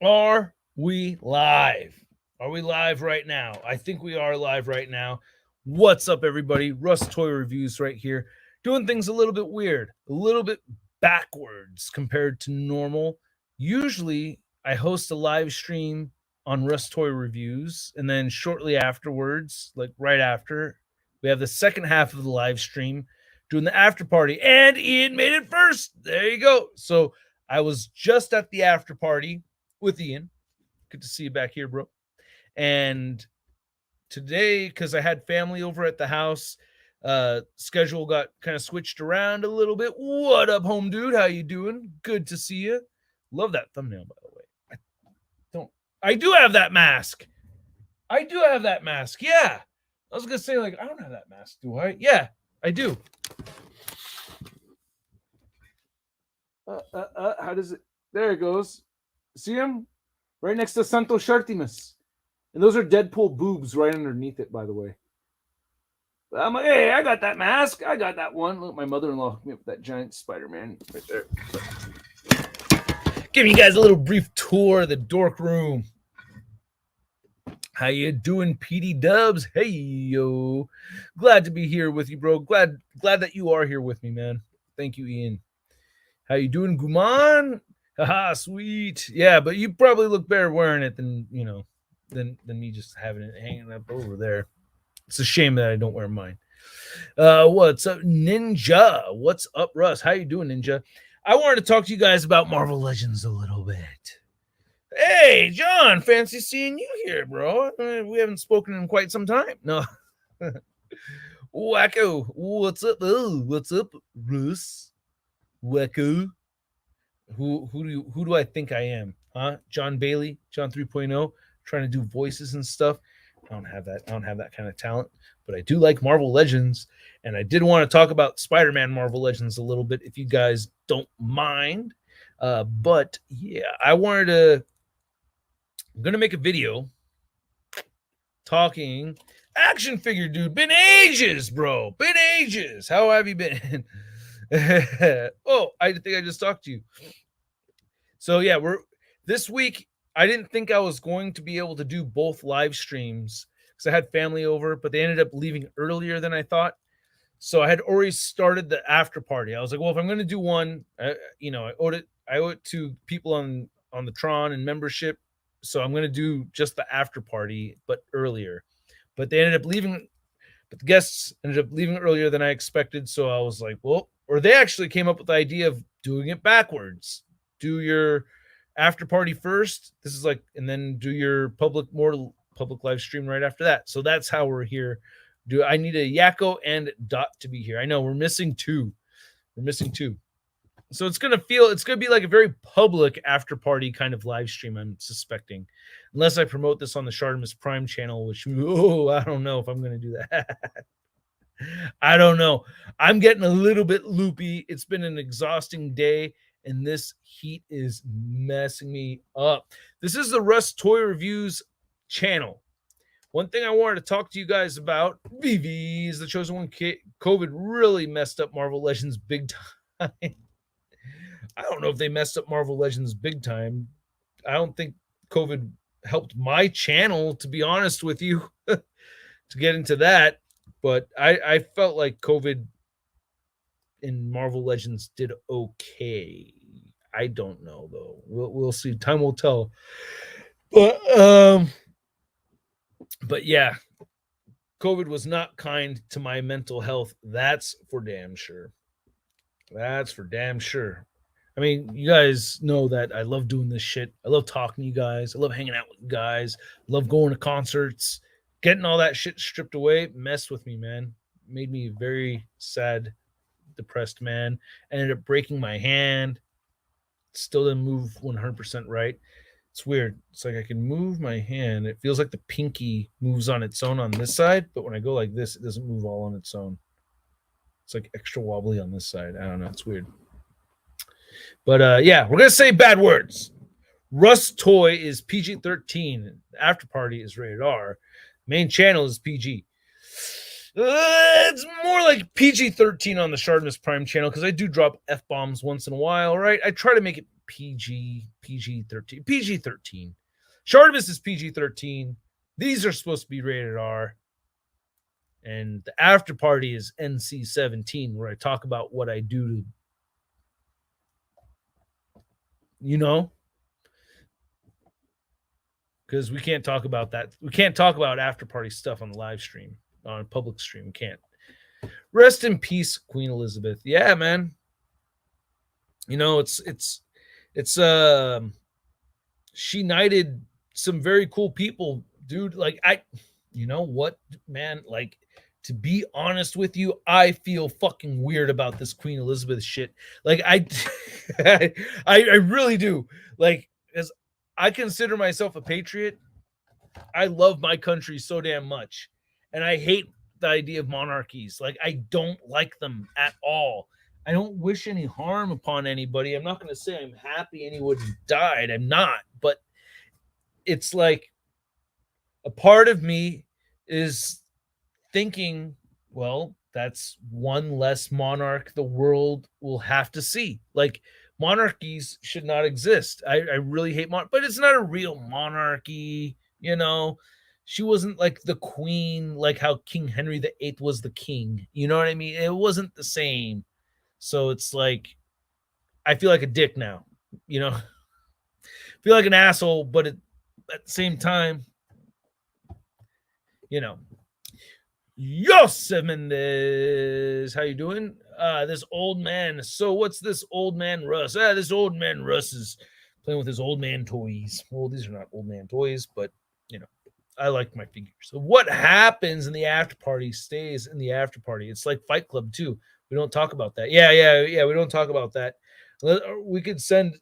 Are we live? Are we live right now? I think we are live right now. What's up, everybody? Russ Toy Reviews right here. Doing things a little bit weird, a little bit backwards compared to normal. Usually, I host a live stream on Russ Toy Reviews, and then shortly afterwards, like right after, we have the second half of the live stream doing the after party. And Ian made it first. There you go. So I was just at the after party with Ian. Good to see you back here, bro. And today, because I had family over at the house, schedule got kind of switched around a little bit. What up, home dude? How you doing? Good to see you. Love that thumbnail, by the way. I do have that mask. I do have that mask. Yeah. I was gonna say, like, I don't have that mask, do I? Yeah, I do. How does it? There it goes. See him? Right next to Santo Shartimus. And those are Deadpool boobs right underneath it, by the way. I'm like, hey, I got that mask. I got that one. Look, my mother-in-law hooked me up with that giant Spider-Man right there. Giving you guys a little brief tour of the dork room. How you doing, PD Dubs? Hey, yo. Glad to be here with you, bro. Glad that you are here with me, man. Thank you, Ian. How you doing, Guman? Haha, sweet. Yeah, but you probably look better wearing it than, than me just having it hanging up over there. It's a shame that I don't wear mine. What's up, Ninja? What's up, Russ? How you doing, Ninja? I wanted to talk to you guys about Marvel Legends a little bit. Hey, John, fancy seeing you here, bro. We haven't spoken in quite some time. No. Wacko, what's up? Oh, what's up, Russ? Wacko. Who do I think I am? Huh? John Bailey, John 3.0, trying to do voices and stuff. I don't have that kind of talent, but I do like Marvel Legends, and I did want to talk about Spider-Man Marvel Legends a little bit if you guys don't mind. But yeah, I'm gonna make a video talking action figure, dude. Been ages, bro. Been ages. How have you been? Oh, I think I just talked to you. So yeah, this week. I didn't think I was going to be able to do both live streams because I had family over, but they ended up leaving earlier than I thought. So I had already started the after party. I was like, well, if I'm going to do one, I owe it to people on the Tron and membership. So I'm going to do just the after party, but earlier. But they ended up leaving. But the guests ended up leaving earlier than I expected. So I was like, well, or they actually came up with the idea of doing it backwards. Do your after party first. This is like, and then do your public live stream right after that. So that's how we're here. I need a Yakko and Dot to be here? I know we're missing two. So it's gonna be like a very public after party kind of live stream, I'm suspecting. Unless I promote this on the Shartimus Prime channel, which I don't know if I'm gonna do that. I don't know. I'm getting a little bit loopy. It's been an exhausting day, and this heat is messing me up. This is the Russ Toy Reviews channel. One thing I wanted to talk to you guys about, VV is the chosen one. COVID really messed up Marvel Legends big time. I don't know if they messed up Marvel Legends big time. I don't think COVID helped my channel, to be honest with you, to get into that. But I felt like COVID in Marvel Legends did okay. I don't know though. We'll see. Time will tell. But yeah, COVID was not kind to my mental health. That's for damn sure. I mean, you guys know that I love doing this shit. I love talking to you guys. I love hanging out with you guys. I love going to concerts. Getting all that shit stripped away messed with me, man. Made me a very sad, depressed man. Ended up breaking my hand. Still didn't move 100% right. It's weird. It's like I can move my hand. It feels like the pinky moves on its own on this side, but when I go like this, it doesn't move all on its own. It's like extra wobbly on this side. I don't know. It's weird. But yeah, we're going to say bad words. Russ Toy is PG-13. After Party is rated R. Main channel is PG. It's more like PG-13 on the Shartimus Prime channel because I do drop F-bombs once in a while, right? I try to make it PG-13. PG-13. Shartibus is PG-13. These are supposed to be rated R. And the after party is NC-17, where I talk about what I do to, because we can't talk about that. We can't talk about after party stuff on the live stream, on a public stream. We can't. Rest in peace, Queen Elizabeth. Yeah, man. It's she knighted some very cool people, dude. Like, you know what, man? Like, to be honest with you, I feel fucking weird about this Queen Elizabeth shit. Like, I really do. Like, as I consider myself a patriot, I love my country so damn much, and I hate the idea of monarchies. Like, I don't like them at all. I don't wish any harm upon anybody. I'm not going to say I'm happy anyone died. I'm not, but it's like a part of me is thinking, well, that's one less monarch the world will have to see. Like, monarchies should not exist. I really hate but it's not a real monarchy, She wasn't like the queen, like how King Henry VIII was the king. You know what I mean? It wasn't the same. So it's like, I feel like a dick now, I feel like an asshole, but at the same time, Yosemite, how you doing? This old man. So what's this old man Russ? This old man Russ is playing with his old man toys. Well, these are not old man toys, but I like my figures. So what happens in the after party stays in the after party. It's like Fight Club too. We don't talk about that. Yeah. We don't talk about that. We could send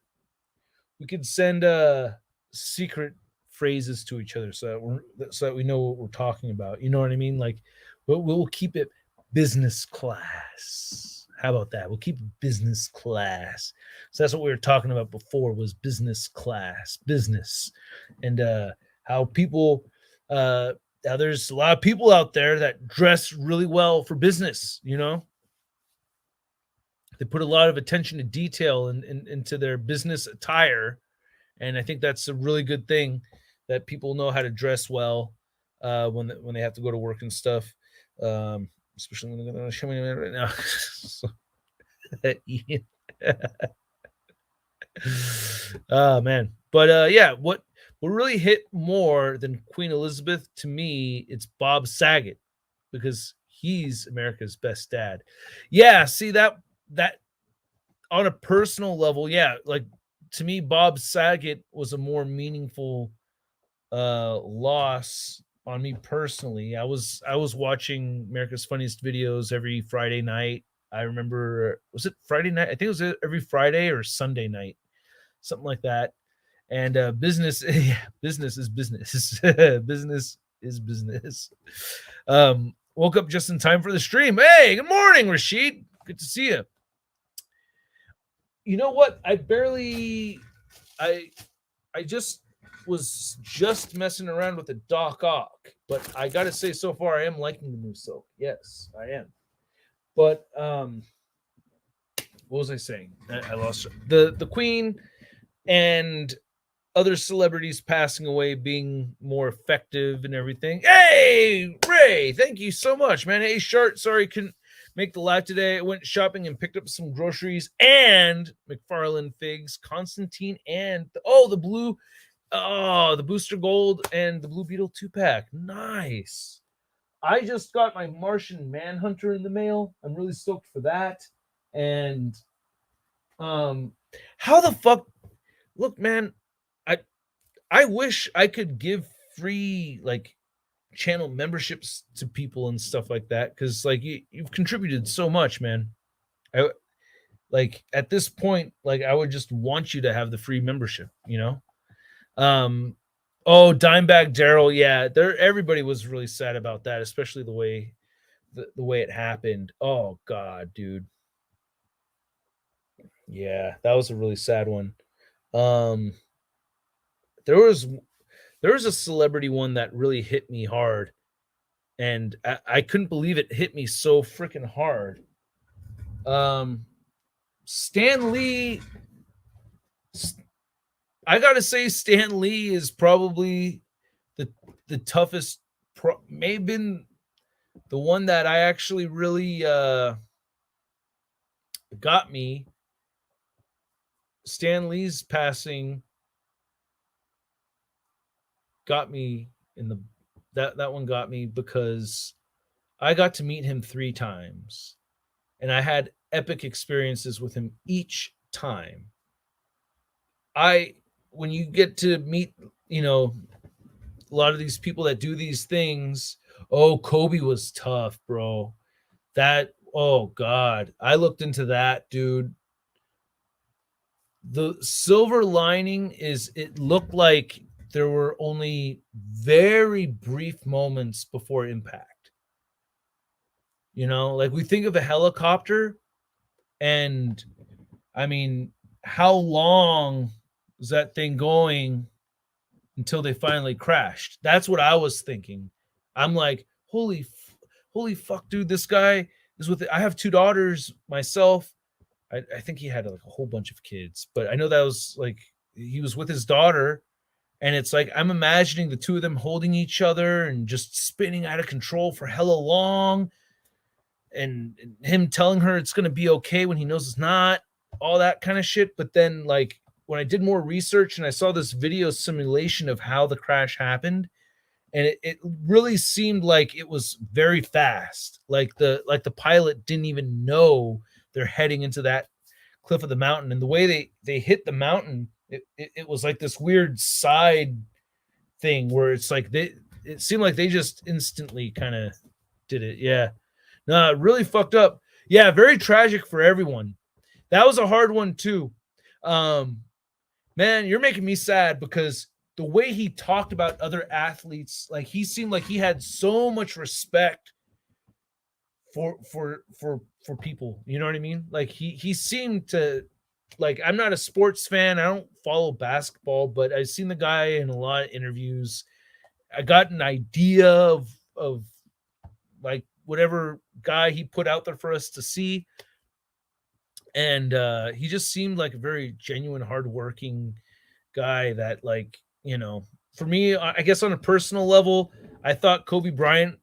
secret phrases to each other so that we know what we're talking about. You know what I mean? Like, we'll keep it business class. How about that? We'll keep it business class. So that's what we were talking about before, was business class, business, and how people. Now there's a lot of people out there that dress really well for business. They put a lot of attention to detail into their business attire. And I think that's a really good thing, that people know how to dress well when they have to go to work and stuff. Especially when they're going to show me right now. Oh man, but yeah, what really hit more than Queen Elizabeth to me, it's Bob Saget, because he's America's best dad. Yeah, see that on a personal level, yeah, like, to me, Bob Saget was a more meaningful loss on me personally. I was watching America's Funniest Videos every Friday night. I remember, was it Friday night? I think it was every Friday or Sunday night, something like that. And business is business. Business is business. Woke up just in time for the stream. Hey, good morning, Rashid. Good to see you. You know what? I just was messing around with the Doc Ock, but I gotta say, so far I am liking the new silk. Yes, I am. But what was I saying? I lost the Queen and other celebrities passing away being more effective and everything. Hey, Ray, thank you so much, man. Hey, Shart, sorry couldn't make the live today. I went shopping and picked up some groceries and McFarlane figs, Constantine, and the Booster Gold and the Blue Beetle 2-pack. Nice. I just got my Martian Manhunter in the mail. I'm really stoked for that. And how the fuck, look, man, I wish I could give free like channel memberships to people and stuff like that, because like you've contributed so much, man. I like, at this point, like, I would just want you to have the free membership, Dimebag Daryl, yeah, everybody was really sad about that, especially the way it happened. Oh god, dude. Yeah, that was a really sad one. There was a celebrity one that really hit me hard, and I couldn't believe it hit me so freaking hard. Stan Lee I gotta say, Stan Lee is probably the toughest. May have been the one that I actually really got me. Stan Lee's passing got me in the that one got me because I got to meet him 3 times, and I had epic experiences with him each time. I when you get to meet, you know, a lot of these people that do these things, oh, Kobe was tough, bro. That oh god, I looked into that, dude. The silver lining is it looked like there were only very brief moments before impact. You know, like we think of a helicopter, and I mean, how long is that thing going until they finally crashed? That's what I was thinking. I'm like, holy fuck, dude, this guy is with. I have 2 daughters myself. I think he had like a whole bunch of kids, but I know that was like he was with his daughter, and it's like I'm imagining the two of them holding each other and just spinning out of control for hella long, and him telling her it's gonna be okay when he knows it's not, all that kind of shit. But then like when I did more research and I saw this video simulation of how the crash happened, and it really seemed like it was very fast. Like the pilot didn't even know they're heading into that cliff of the mountain, and the way they hit the mountain, it was like this weird side thing where it's like it seemed like they just instantly kind of did it. Yeah, no, really fucked up. Yeah, very tragic for everyone. That was a hard one too. Um, Man, you're making me sad because the way he talked about other athletes, like he seemed like he had so much respect for people. You know what I mean? Like he seemed to like I'm not a sports fan. I don't follow basketball, but I've seen the guy in a lot of interviews. I got an idea of like whatever guy he put out there for us to see. And he just seemed like a very genuine, hardworking guy that like, you know, for me, I guess on a personal level, I thought Kobe Bryant,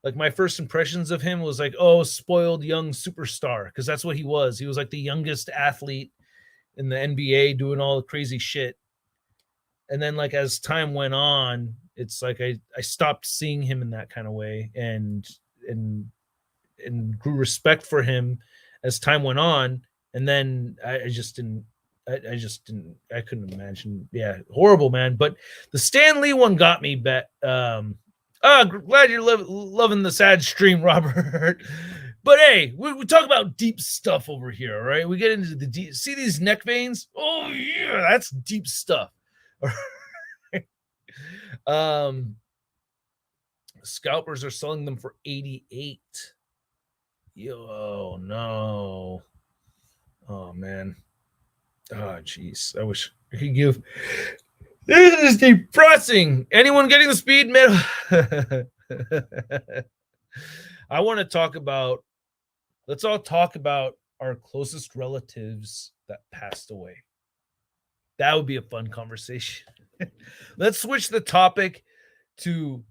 like my first impressions of him was like, oh, spoiled young superstar, because that's what he was. He was like the youngest athlete in the NBA doing all the crazy shit. And then like as time went on, it's like I stopped seeing him in that kind of way, and and grew respect for him as time went on. And then I just didn't. I just didn't. I couldn't imagine. Yeah, horrible, man. But the Stan Lee one got me. Bet. Glad you're loving the sad stream, Robert. But hey, we talk about deep stuff over here, all right? We get into the deep. See these neck veins? Oh yeah, that's deep stuff. All right. Um, Scalpers are selling them for 88. Yo, no. Oh man. Oh jeez. I wish I could give. This is depressing. Anyone getting the speed metal? I want to talk about. Let's all talk about our closest relatives that passed away. That would be a fun conversation. Let's switch the topic to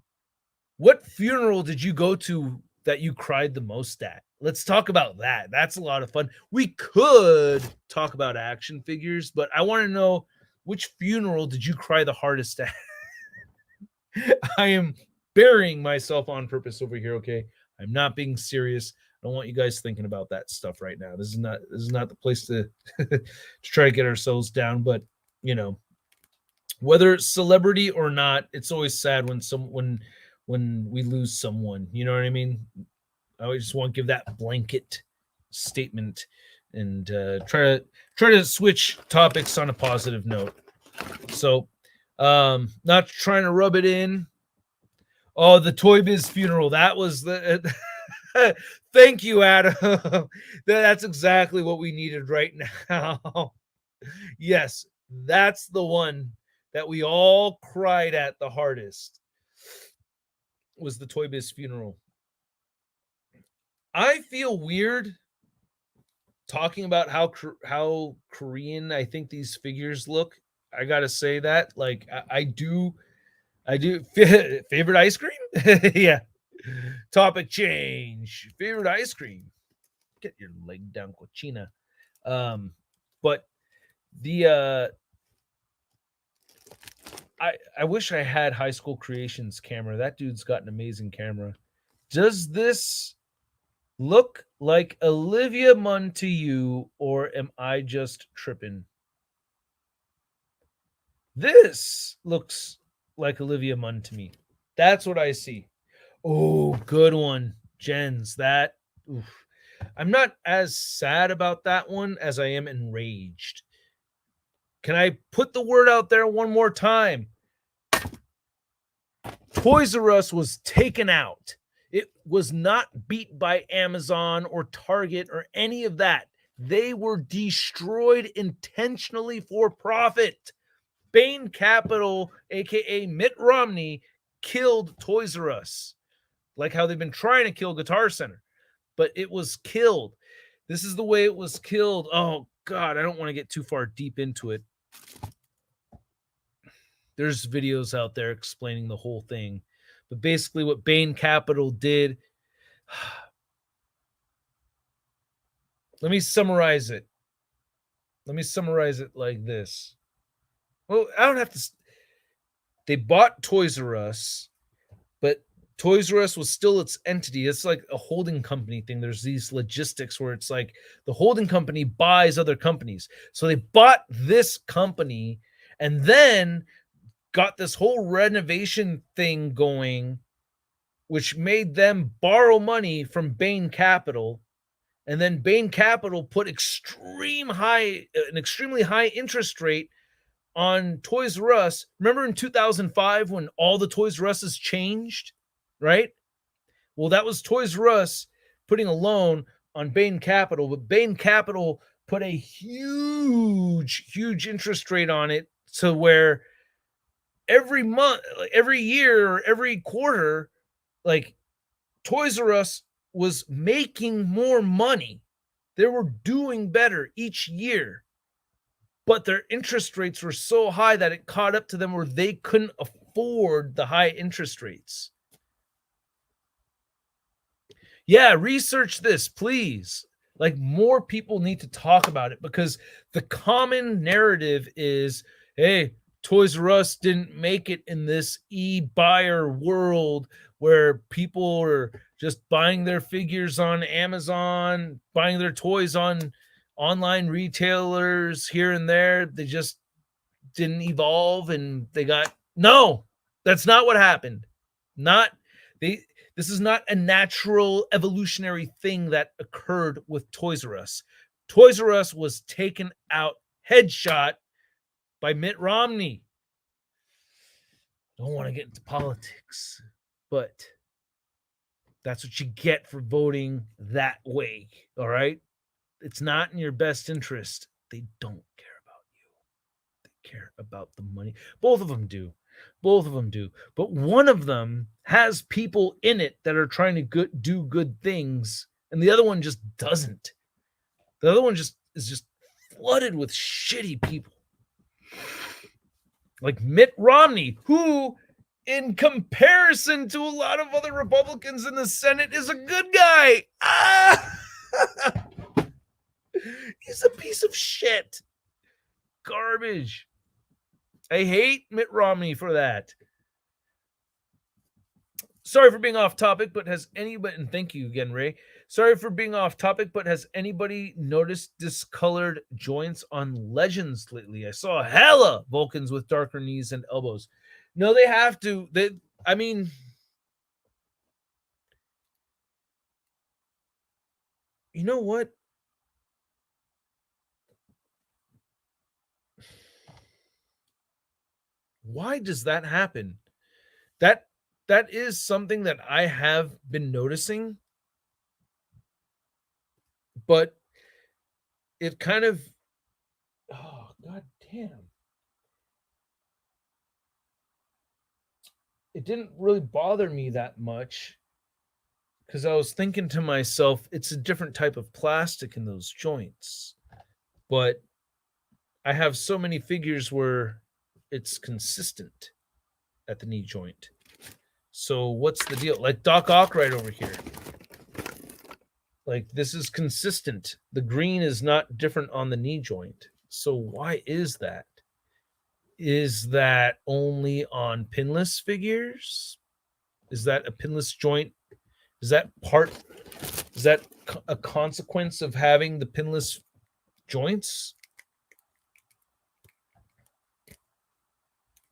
what funeral did you go to that you cried the most at? Let's talk about that. That's a lot of fun. We could talk about action figures, but I want to know, which funeral did you cry the hardest at? I am burying myself on purpose over here, okay? I'm not being serious. I don't want you guys thinking about that stuff right now. This is not the place to to try to get ourselves down, but you know, whether it's celebrity or not, it's always sad when we lose someone. You know what I mean? I just want to give that blanket statement and try to switch topics on a positive note. So, not trying to rub it in. Oh, the Toy Biz funeral. That was the. Thank you, Adam. That's exactly what we needed right now. Yes, that's the one that we all cried at the hardest. Was the Toy Biz funeral. I feel weird talking about how Korean I think these figures look. I gotta say that, like, I do favorite ice cream. Yeah. Topic change. Favorite ice cream. Get your leg down, cochina. But the I wish I had High School Creations camera. That dude's got an amazing camera. Does this look like Olivia Munn to you, or am I just tripping? This looks like Olivia Munn to me. That's what I see. Oh, good one, Jens. That oof. I'm not as sad about that one as I am enraged. Can I put the word out there one more time? Toys R Us was taken out. It was not beat by Amazon or Target or any of that. They were destroyed intentionally for profit. Bain Capital, aka Mitt Romney, killed Toys R Us, like how they've been trying to kill Guitar Center, but it was killed. This is the way it was killed. Oh, God, I don't want to get too far deep into it. There's videos out there explaining the whole thing. But basically, what Bain Capital did, let me summarize it. Let me summarize it like this. Well, I don't have to. They bought Toys R Us, but Toys R Us was still its entity. It's like a holding company thing. There's these logistics where it's like the holding company buys other companies. So they bought this company and then got this whole renovation thing going, which made them borrow money from Bain Capital. And then Bain Capital put an extremely high interest rate on Toys R Us. Remember in 2005 when all the Toys R Us's changed, right? Well, that was Toys R Us putting a loan on Bain Capital, but Bain Capital put a huge interest rate on it to where every month, every year, every quarter, like Toys R Us was making more money. They were doing better each year, but their interest rates were so high that it caught up to them where they couldn't afford the high interest rates. Yeah, research this, please. Like, more people need to talk about it because the common narrative is, hey, Toys R Us didn't make it in this e-buyer world where people are just buying their figures on Amazon, buying their toys on online retailers here and there. They just didn't evolve and they got no, that's not what happened. Not they This is not a natural evolutionary thing that occurred with Toys R Us. Toys R Us was taken out headshot by Mitt Romney. Don't want to get into politics, but that's what you get for voting that way. All right. It's not in your best interest. They don't care about you. They care about the money. Both of them do. Both of them do. But one of them has people in it that are trying to do good things, and the other one just doesn't. The other one is just flooded with shitty people. Like Mitt Romney, who, in comparison to a lot of other Republicans in the Senate, is a good guy. He's a piece of shit. Garbage. I hate Mitt Romney for that. Sorry for being off topic, but has anybody, and thank you again, Ray. Sorry for being off topic, but has anybody noticed discolored joints on Legends lately? I saw hella Vulcans with darker knees and elbows. No, they have to. I mean, you know what? Why does that happen? That is something that I have been noticing, but it kind of, oh, god damn. It didn't really bother me that much because I was thinking to myself, it's a different type of plastic in those joints. But I have so many figures where it's consistent at the knee joint. So what's the deal? Like Doc Ock right over here. Like this is consistent. The green is not different on the knee joint. So why is that? Is that only on pinless figures? Is that a pinless joint? Is that a consequence of having the pinless joints?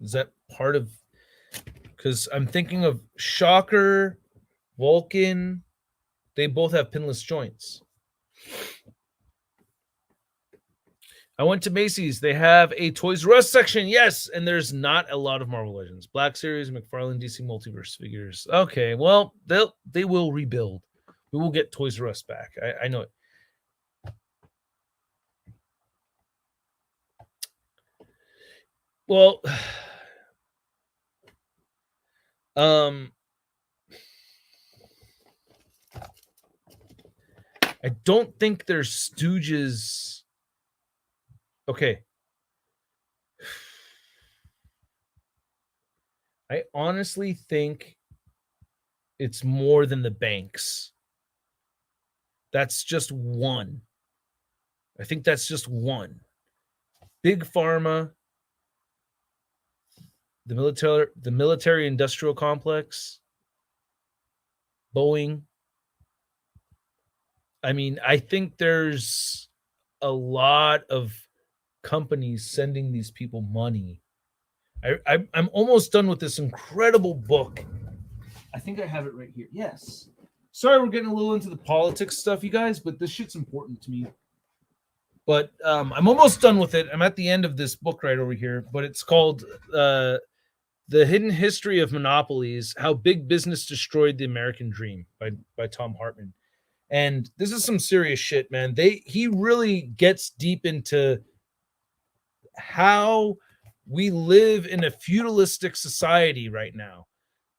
Is that part of, because I'm thinking of Shocker, Vulcan, they both have pinless joints. I went to Macy's. They have a Toys R Us section. Yes, and there's not a lot of Marvel Legends. Black Series, McFarlane, DC Multiverse figures. Okay, well, they will rebuild. We will get Toys R Us back. I know it. Well, I don't think they're stooges. Okay. I honestly think it's more than the banks. That's just one. I think that's just one. Big Pharma, the military industrial complex, Boeing. I mean, I think there's a lot of companies sending these people money. I'm almost done with this incredible book. I think I have it right here. Yes. Sorry, we're getting a little into the politics stuff, you guys, but this shit's important to me. But I'm almost done with it. I'm at the end of this book right over here, but it's called The Hidden History of Monopolies: How Big Business Destroyed the American Dream by Tom Hartman. And this is some serious shit, man. He really gets deep into how we live in a feudalistic society right now.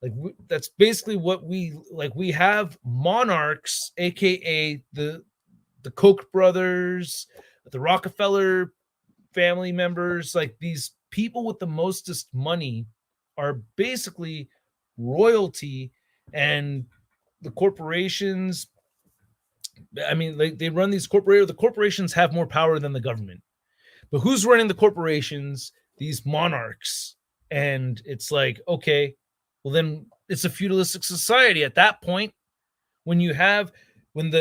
Like that's basically what we like. We have monarchs, aka the Koch brothers, the Rockefeller family members. Like these people with the mostest money are basically royalty, and the corporations. I mean, like they run these corporations. The corporations have more power than the government. But who's running the corporations? These monarchs. And it's like, okay, well then it's a feudalistic society at that point. When you have when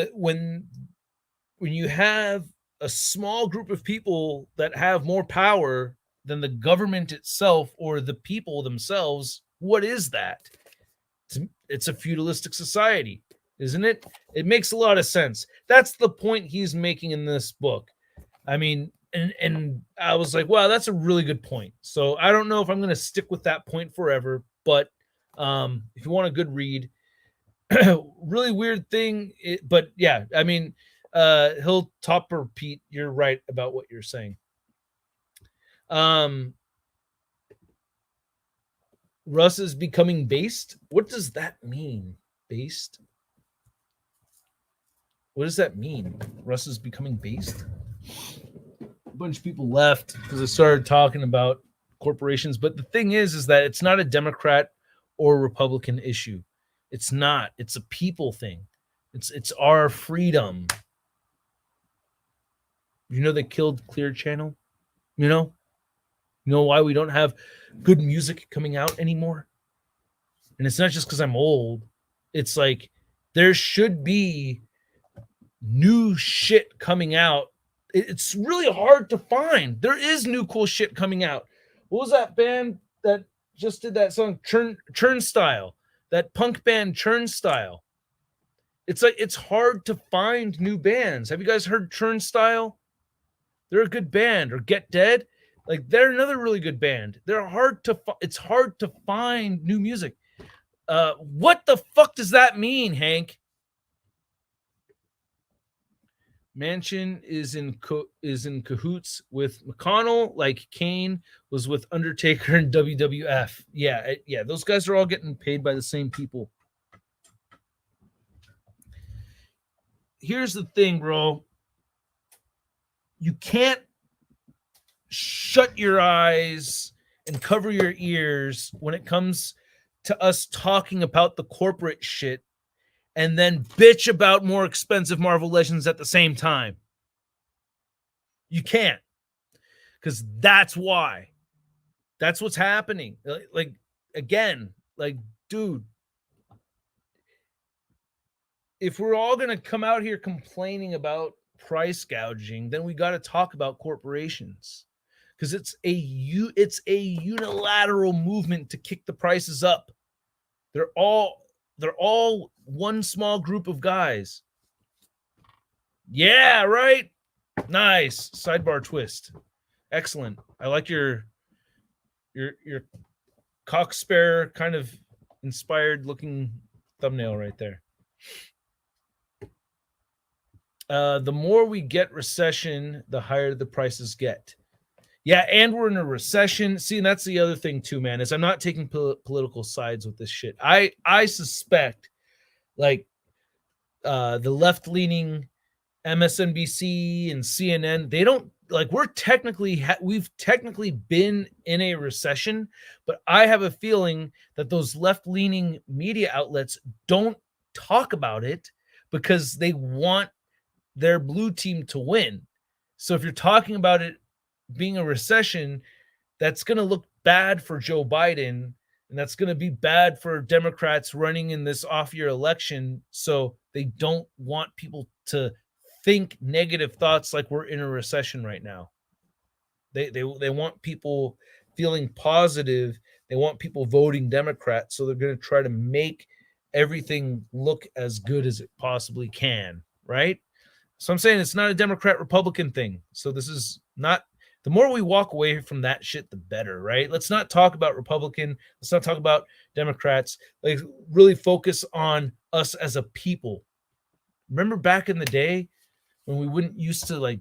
you have a small group of people that have more power than the government itself or the people themselves, what is that? It's a feudalistic society, isn't it? It makes a lot of sense. That's the point he's making in this book. I mean, and I was like, wow, that's a really good point. So I don't know if I'm going to stick with that point forever, but if you want a good read, really weird thing, but yeah, I mean, he'll top repeat. You're right about what you're saying. Russ is becoming based. What does that mean? Based? What does that mean? Russ is becoming based? A bunch of people left because I started talking about corporations. But the thing is that it's not a Democrat or Republican issue. It's not. It's a people thing. It's our freedom. You know they killed Clear Channel? You know why we don't have good music coming out anymore? And it's not just because I'm old. It's like there should be new shit coming out. It's really hard to find. There is new cool shit coming out. What was that band that just did that song? Churnstyle. That punk band Churnstyle. It's like it's hard to find new bands. Have you guys heard Churnstyle? They're a good band. Or Get Dead. Like they're another really good band. It's hard to find new music. What the fuck does that mean, Hank? Manchin is in cahoots with McConnell, like Kane was with Undertaker and WWF. Yeah, those guys are all getting paid by the same people. here's the thing, bro. You can't shut your eyes and cover your ears when it comes to us talking about the corporate shit and then bitch about more expensive Marvel Legends at the same time. You can't. Because that's why. That's what's happening. Like, again, like, dude, if we're all going to come out here complaining about price gouging, then we got to talk about corporations. Because it's a unilateral movement to kick the prices up. They're all one small group of guys. Yeah, right. Nice sidebar twist. Excellent. I like your cockspare kind of inspired looking thumbnail right there. The more we get recession, the higher the prices get. Yeah, and we're in a recession. See, and that's the other thing too, man, is I'm not taking political sides with this shit. I suspect, like, the left-leaning MSNBC and CNN, they don't, like, we've technically been in a recession, but I have a feeling that those left-leaning media outlets don't talk about it because they want their blue team to win. So if you're talking about it being a recession, that's going to look bad for Joe Biden, and that's going to be bad for Democrats running in this off-year election. So they don't want people to think negative thoughts like we're in a recession right now. They want people feeling positive. They want people voting Democrat. So they're going to try to make everything look as good as it possibly can, right? So I'm saying it's not a Democrat-Republican thing. So this is not, the more we walk away from that shit, the better, right? Let's not talk about Republican. Let's not talk about Democrats. Like, really focus on us as a people. Remember back in the day when we wouldn't used to, like,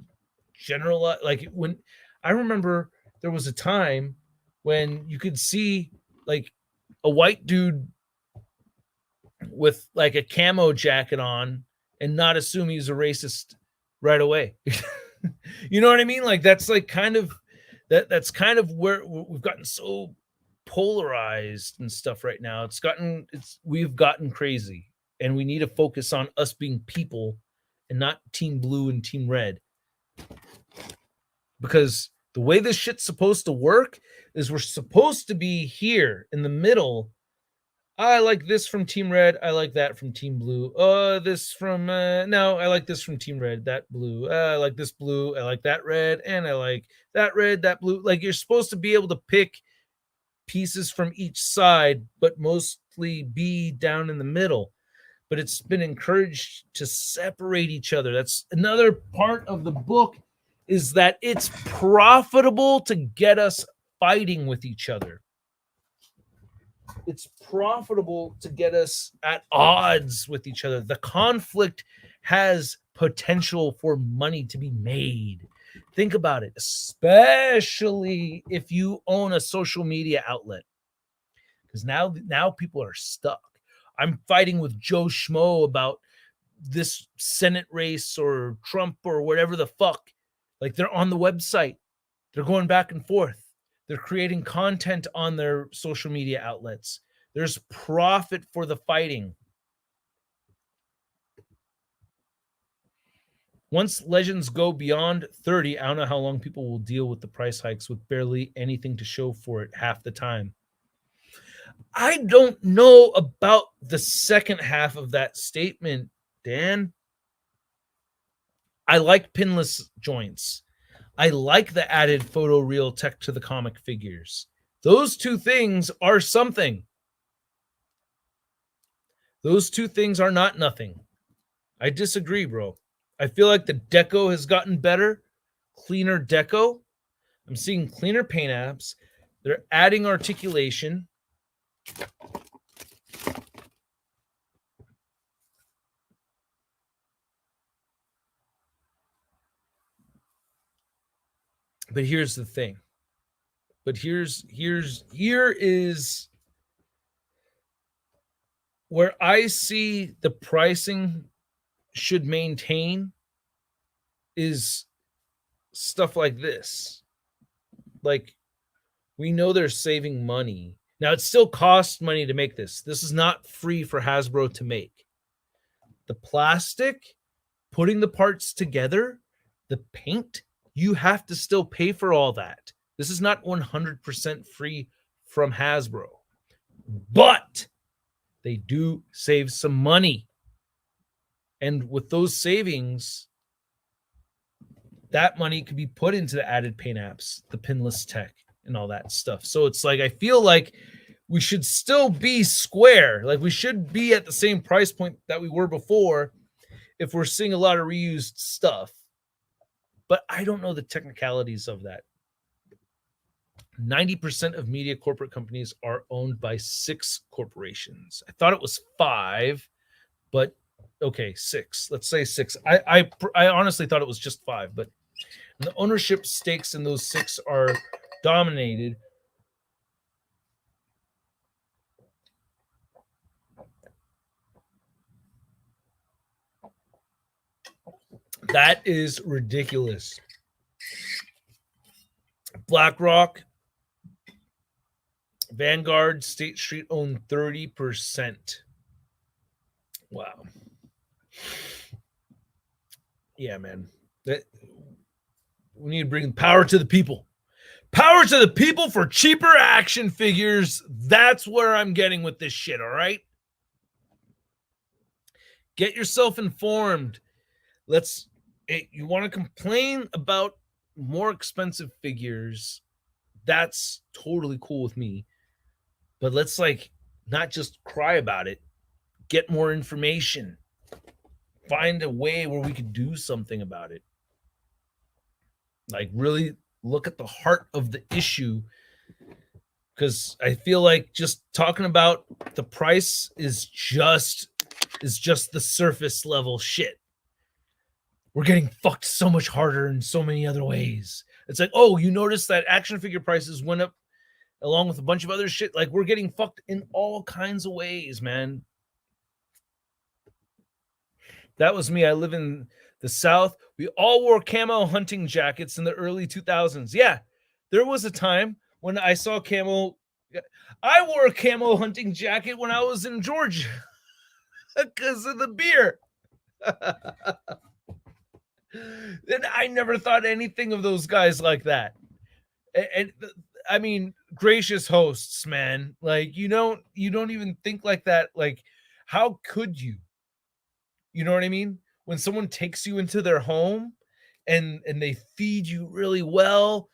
generalize, like, when I remember there was a time when you could see, like, a white dude with, like, a camo jacket on and not assume he's a racist right away. You know what I mean? Like, that's like kind of that's kind of where we've gotten so polarized and stuff right now. We've gotten crazy, and we need to focus on us being people and not team blue and team red. Because the way this shit's supposed to work is we're supposed to be here in the middle. I like this from Team Red. I like that from Team Blue. This from no, I like this from Team Red. That blue. I like this blue. I like that red, and I like that red, that blue. Like, you're supposed to be able to pick pieces from each side, but mostly be down in the middle. But it's been encouraged to separate each other. That's another part of the book, is that it's profitable to get us fighting with each other. It's profitable to get us at odds with each other. The conflict has potential for money to be made. Think about it, especially if you own a social media outlet. Because now people are stuck. I'm fighting with Joe Schmo about this Senate race or Trump or whatever the fuck. Like, they're on the website. They're going back and forth. They're creating content on their social media outlets. There's profit for the fighting. Once Legends go beyond 30, I don't know how long people will deal with the price hikes with barely anything to show for it half the time. I don't know about the second half of that statement, Dan. I like pinless joints. I like the added photoreal tech to the comic figures. Those two things are something. Those two things are not nothing. I disagree, bro. I feel like the deco has gotten better, cleaner deco. I'm seeing cleaner paint apps. They're adding articulation. But here's the thing. Here is where I see the pricing should maintain is stuff like this. Like, we know they're saving money. Now, it still costs money to make this. This is not free for Hasbro to make. The plastic, putting the parts together, the paint, you have to still pay for all that. This is not 100% free from Hasbro. But they do save some money. And with those savings, that money could be put into the added paint apps, the pinless tech, and all that stuff. So it's like, I feel like we should still be square. Like, we should be at the same price point that we were before if we're seeing a lot of reused stuff. But I don't know the technicalities of that. 90% of media corporate companies are owned by 6 corporations. I thought it was 5, but okay, 6. Let's say 6. I honestly thought it was just 5, but the ownership stakes in those 6 are dominated That is ridiculous. BlackRock, Vanguard, State Street own 30%. Wow. Yeah, man. We need to bring power to the people. Power to the people for cheaper action figures. That's where I'm getting with this shit, all right? Get yourself informed. You want to complain about more expensive figures, that's totally cool with me. But let's not just cry about it. Get more information. Find a way where we could do something about it. Really look at the heart of the issue, because I feel like just talking about the price is just the surface level shit. We're getting fucked so much harder in so many other ways. It's like, oh, you notice that action figure prices went up along with a bunch of other shit. We're getting fucked in all kinds of ways, man. That was me. I live in the South. We all wore camo hunting jackets in the early 2000s. Yeah, there was a time when I saw camo. I wore a camo hunting jacket when I was in Georgia because of the beer. And I never thought anything of those guys like that. And I mean, gracious hosts, man. You don't even think like that. How could you? You know what I mean? When someone takes you into their home and they feed you really well,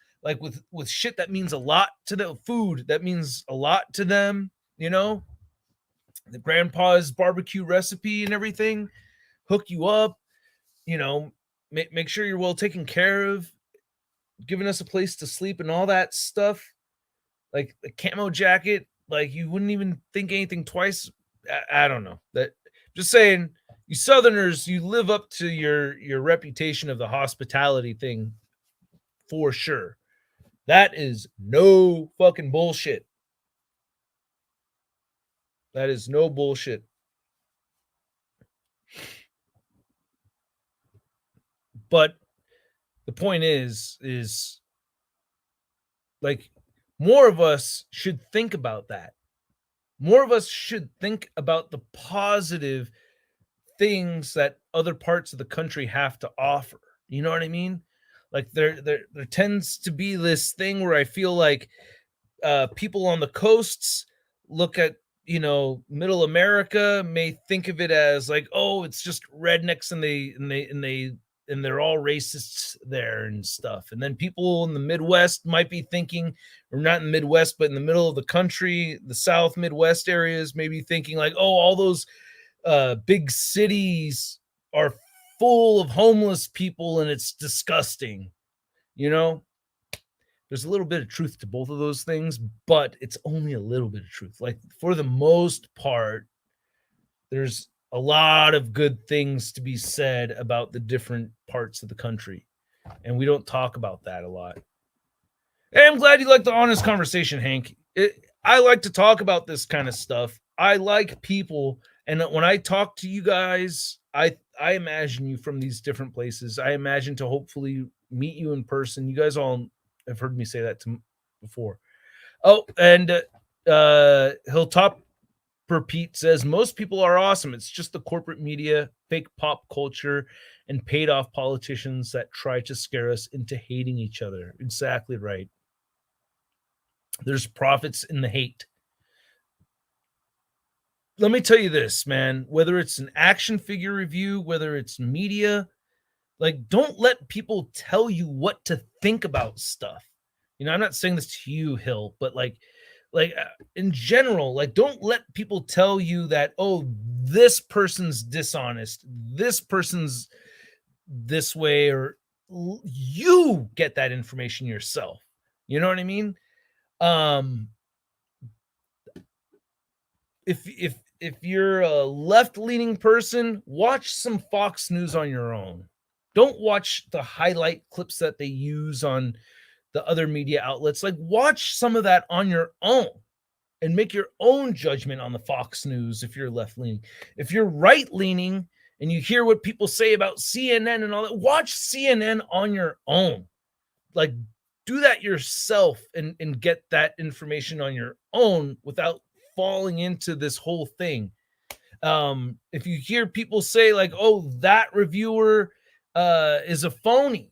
with shit that means a lot to the food, that means a lot to them, the grandpa's barbecue recipe and everything, hook you up, make sure you're well taken care of, giving us a place to sleep and all that stuff. The camo jacket, you wouldn't even think anything twice. I don't know. That, just saying, you Southerners, you live up to your reputation of the hospitality thing for sure. That is no fucking bullshit. That is no bullshit. But the point is more of us should think about that. More of us should think about the positive things that other parts of the country have to offer. You know what I mean? There tends to be this thing where I feel like people on the coasts look at, middle America, may think of it as oh, it's just rednecks and they're all racists there and stuff. And then people in the Midwest might be thinking, or not in the Midwest, but in the middle of the country, the South Midwest areas, maybe thinking oh, all those big cities are full of homeless people and it's disgusting. There's a little bit of truth to both of those things, but it's only a little bit of truth. For the most part, there's a lot of good things to be said about the different parts of the country, and we don't talk about that a lot. Hey, I'm glad you like the honest conversation, Hank. I like to talk about this kind of stuff. I like people, and when I talk to you guys, I I imagine you from these different places. I imagine to hopefully meet you in person. You guys all have heard me say that before. Oh, and Hilltop per Pete says most people are awesome. It's just the corporate media, fake pop culture, and paid off politicians that try to scare us into hating each other. Exactly right. There's profits in the hate. Let me tell you this, man, whether it's an action figure review, whether it's media, like don't let people tell you what to think about stuff. I'm not saying this to you, Hill, but in general, like don't let people tell you that, oh, this person's dishonest, this person's this way, or you get that information yourself. You know what I mean? If you're a left-leaning person, watch some Fox News on your own. Don't watch the highlight clips that they use on the other media outlets. Like watch some of that on your own and make your own judgment on the Fox News if you're left-leaning. If you're right-leaning and you hear what people say about CNN and all that, watch CNN on your own. Like do that yourself and get that information on your own without falling into this whole thing. If you hear people say like, oh, that reviewer is a phony,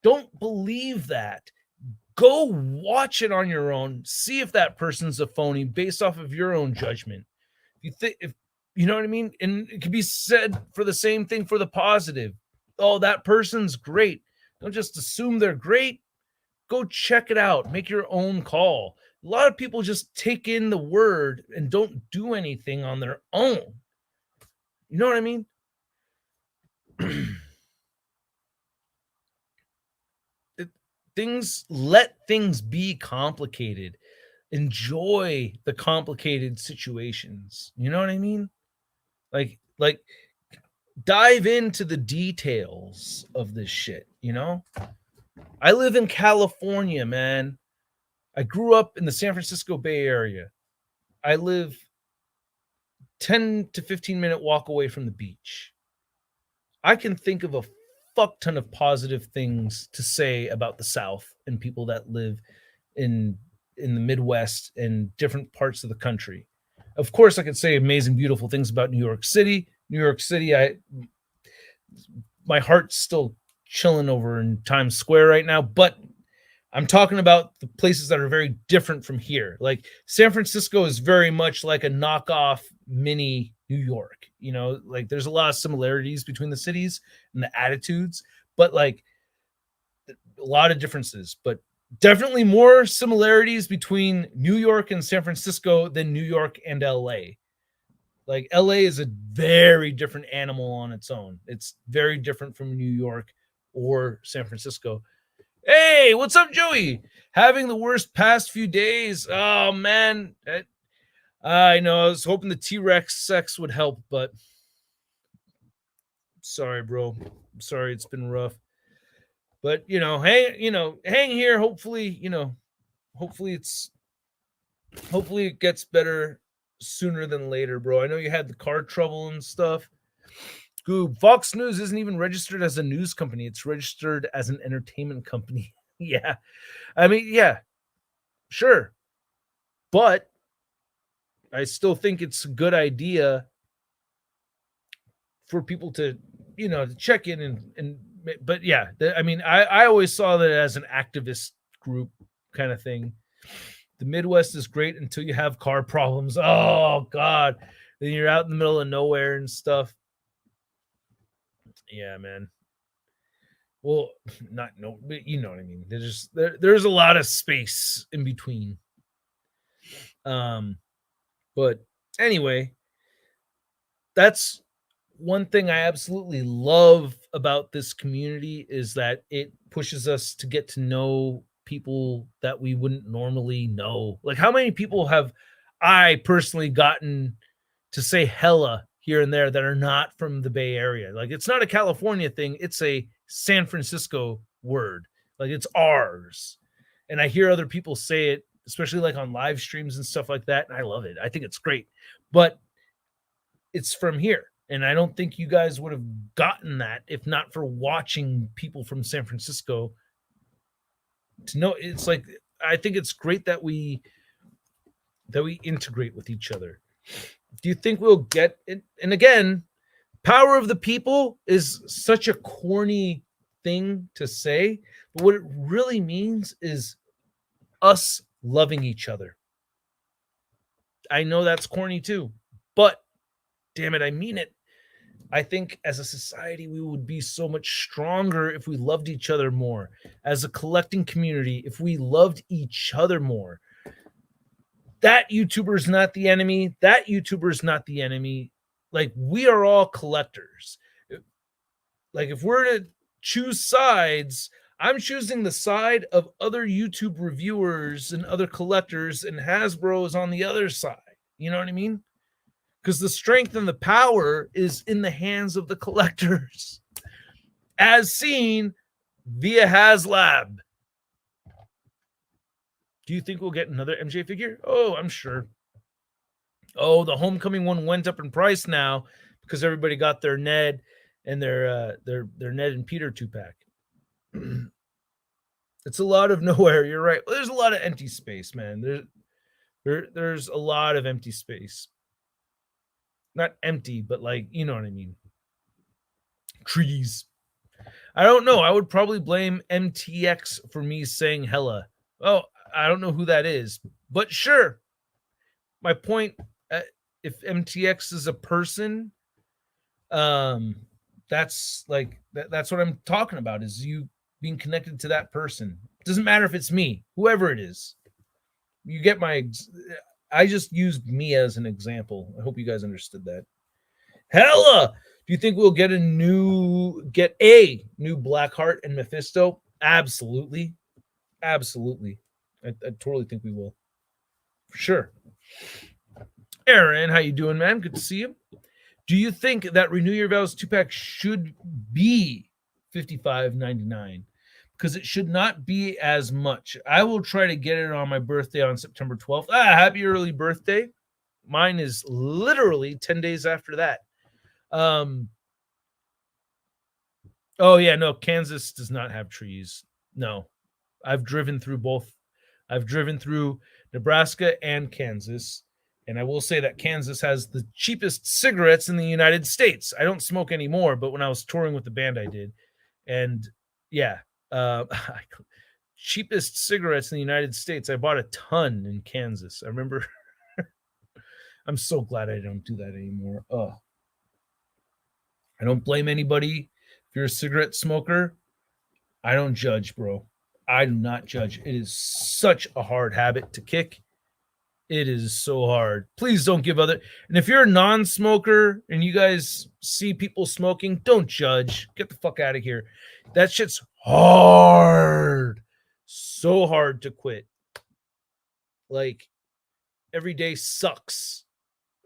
don't believe that. Go watch it on your own. See if that person's a phony based off of your own judgment. If you know what I mean? And it could be said for the same thing for the positive. Oh, that person's great. Don't just assume they're great. Go check it out. Make your own call. A lot of people just take in the word and don't do anything on their own. You know what I mean? Let things be complicated. Enjoy the complicated situations. You know what I mean? Like dive into the details of this shit, I live in California, man. I grew up in the San Francisco Bay Area. I live 10 to 15-minute walk away from the beach. I can think of a fuck ton of positive things to say about the South and people that live in the Midwest and different parts of the country. Of course, I could say amazing, beautiful things about New York City. New York City, my heart's still chilling over in Times Square right now, but I'm talking about the places that are very different from here. Like San Francisco is very much like a knockoff mini New York. Like there's a lot of similarities between the cities and the attitudes, but like a lot of differences, but definitely more similarities between New York and San Francisco than New York and LA. Like LA is a very different animal on its own. It's very different from New York or San Francisco. Hey, what's up, Joey? Having the worst past few days. Oh, man. I know. I was hoping the T-Rex sex would help, but sorry, bro. I'm sorry. It's been rough. But, hang here. Hopefully it gets better sooner than later, bro. I know you had the car trouble and stuff. Goob, Fox News isn't even registered as a news company. It's registered as an entertainment company. Yeah. I mean, yeah, sure. But I still think it's a good idea for people to, to check in but yeah, I always saw that as an activist group kind of thing. The Midwest is great until you have car problems. Oh, God. Then you're out in the middle of nowhere and stuff. Yeah, man. Well, but you know what I mean. There's a lot of space in between. But anyway, that's one thing I absolutely love about this community is that it pushes us to get to know people that we wouldn't normally know. Like how many people have I personally gotten to say hella here and there that are not from the Bay Area? Like it's not a California thing. It's a San Francisco word. Like it's ours. And I hear other people say it, especially like on live streams and stuff like that. And I love it. I think it's great, but it's from here. And I don't think you guys would have gotten that if not for watching people from San Francisco to know. It's like, I think it's great that we integrate with each other. Do you think we'll get it? And again, power of the people is such a corny thing to say, but what it really means is us loving each other. I know that's corny too, but damn it, I mean it. I think as a society, we would be so much stronger if we loved each other more. As a collecting community, if we loved each other more. That YouTuber's not the enemy. That YouTuber's not the enemy. Like, we are all collectors. Like, if we're to choose sides, I'm choosing the side of other YouTube reviewers and other collectors, and Hasbro is on the other side. You know what I mean? Because the strength and the power is in the hands of the collectors, as seen via HasLab. Do you think we'll get another MJ figure? Oh, I'm sure. Oh, the Homecoming one went up in price now because everybody got their Ned and their Ned and Peter 2-pack. It's a lot of nowhere. You're right. Well, there's a lot of empty space, man. There's a lot of empty space. Not empty, but like, you know what I mean. Trees. I don't know. I would probably blame MTX for me saying hella. Oh, I don't know who that is, but sure. My point, if MTX is a person, that's like that's what I'm talking about, is you being connected to that person. Doesn't matter if it's me, whoever it is. You get I just used me as an example. I hope you guys understood that. Hella, do you think we'll get a new Blackheart and Mephisto? Absolutely. I totally think we will. For sure. Aaron, how you doing, man? Good to see you. Do you think that Renew Your Vows 2-pack should be $55.99? Because it should not be as much. I will try to get it on my birthday on September 12th. Happy early birthday. Mine is literally 10 days after that. Oh, yeah, no, Kansas does not have trees. No. I've driven through both. I've driven through Nebraska and Kansas. And I will say that Kansas has the cheapest cigarettes in the United States. I don't smoke anymore, but when I was touring with the band, I did. And yeah, cheapest cigarettes in the United States. I bought a ton in Kansas. I remember. I'm so glad I don't do that anymore. I don't blame anybody. If you're a cigarette smoker, I don't judge, bro. I do not judge. It is such a hard habit to kick. It is so hard. Please don't give other. And if you're a non-smoker and you guys see people smoking, don't judge. Get the fuck out of here. That shit's hard. So hard to quit. Like, every day sucks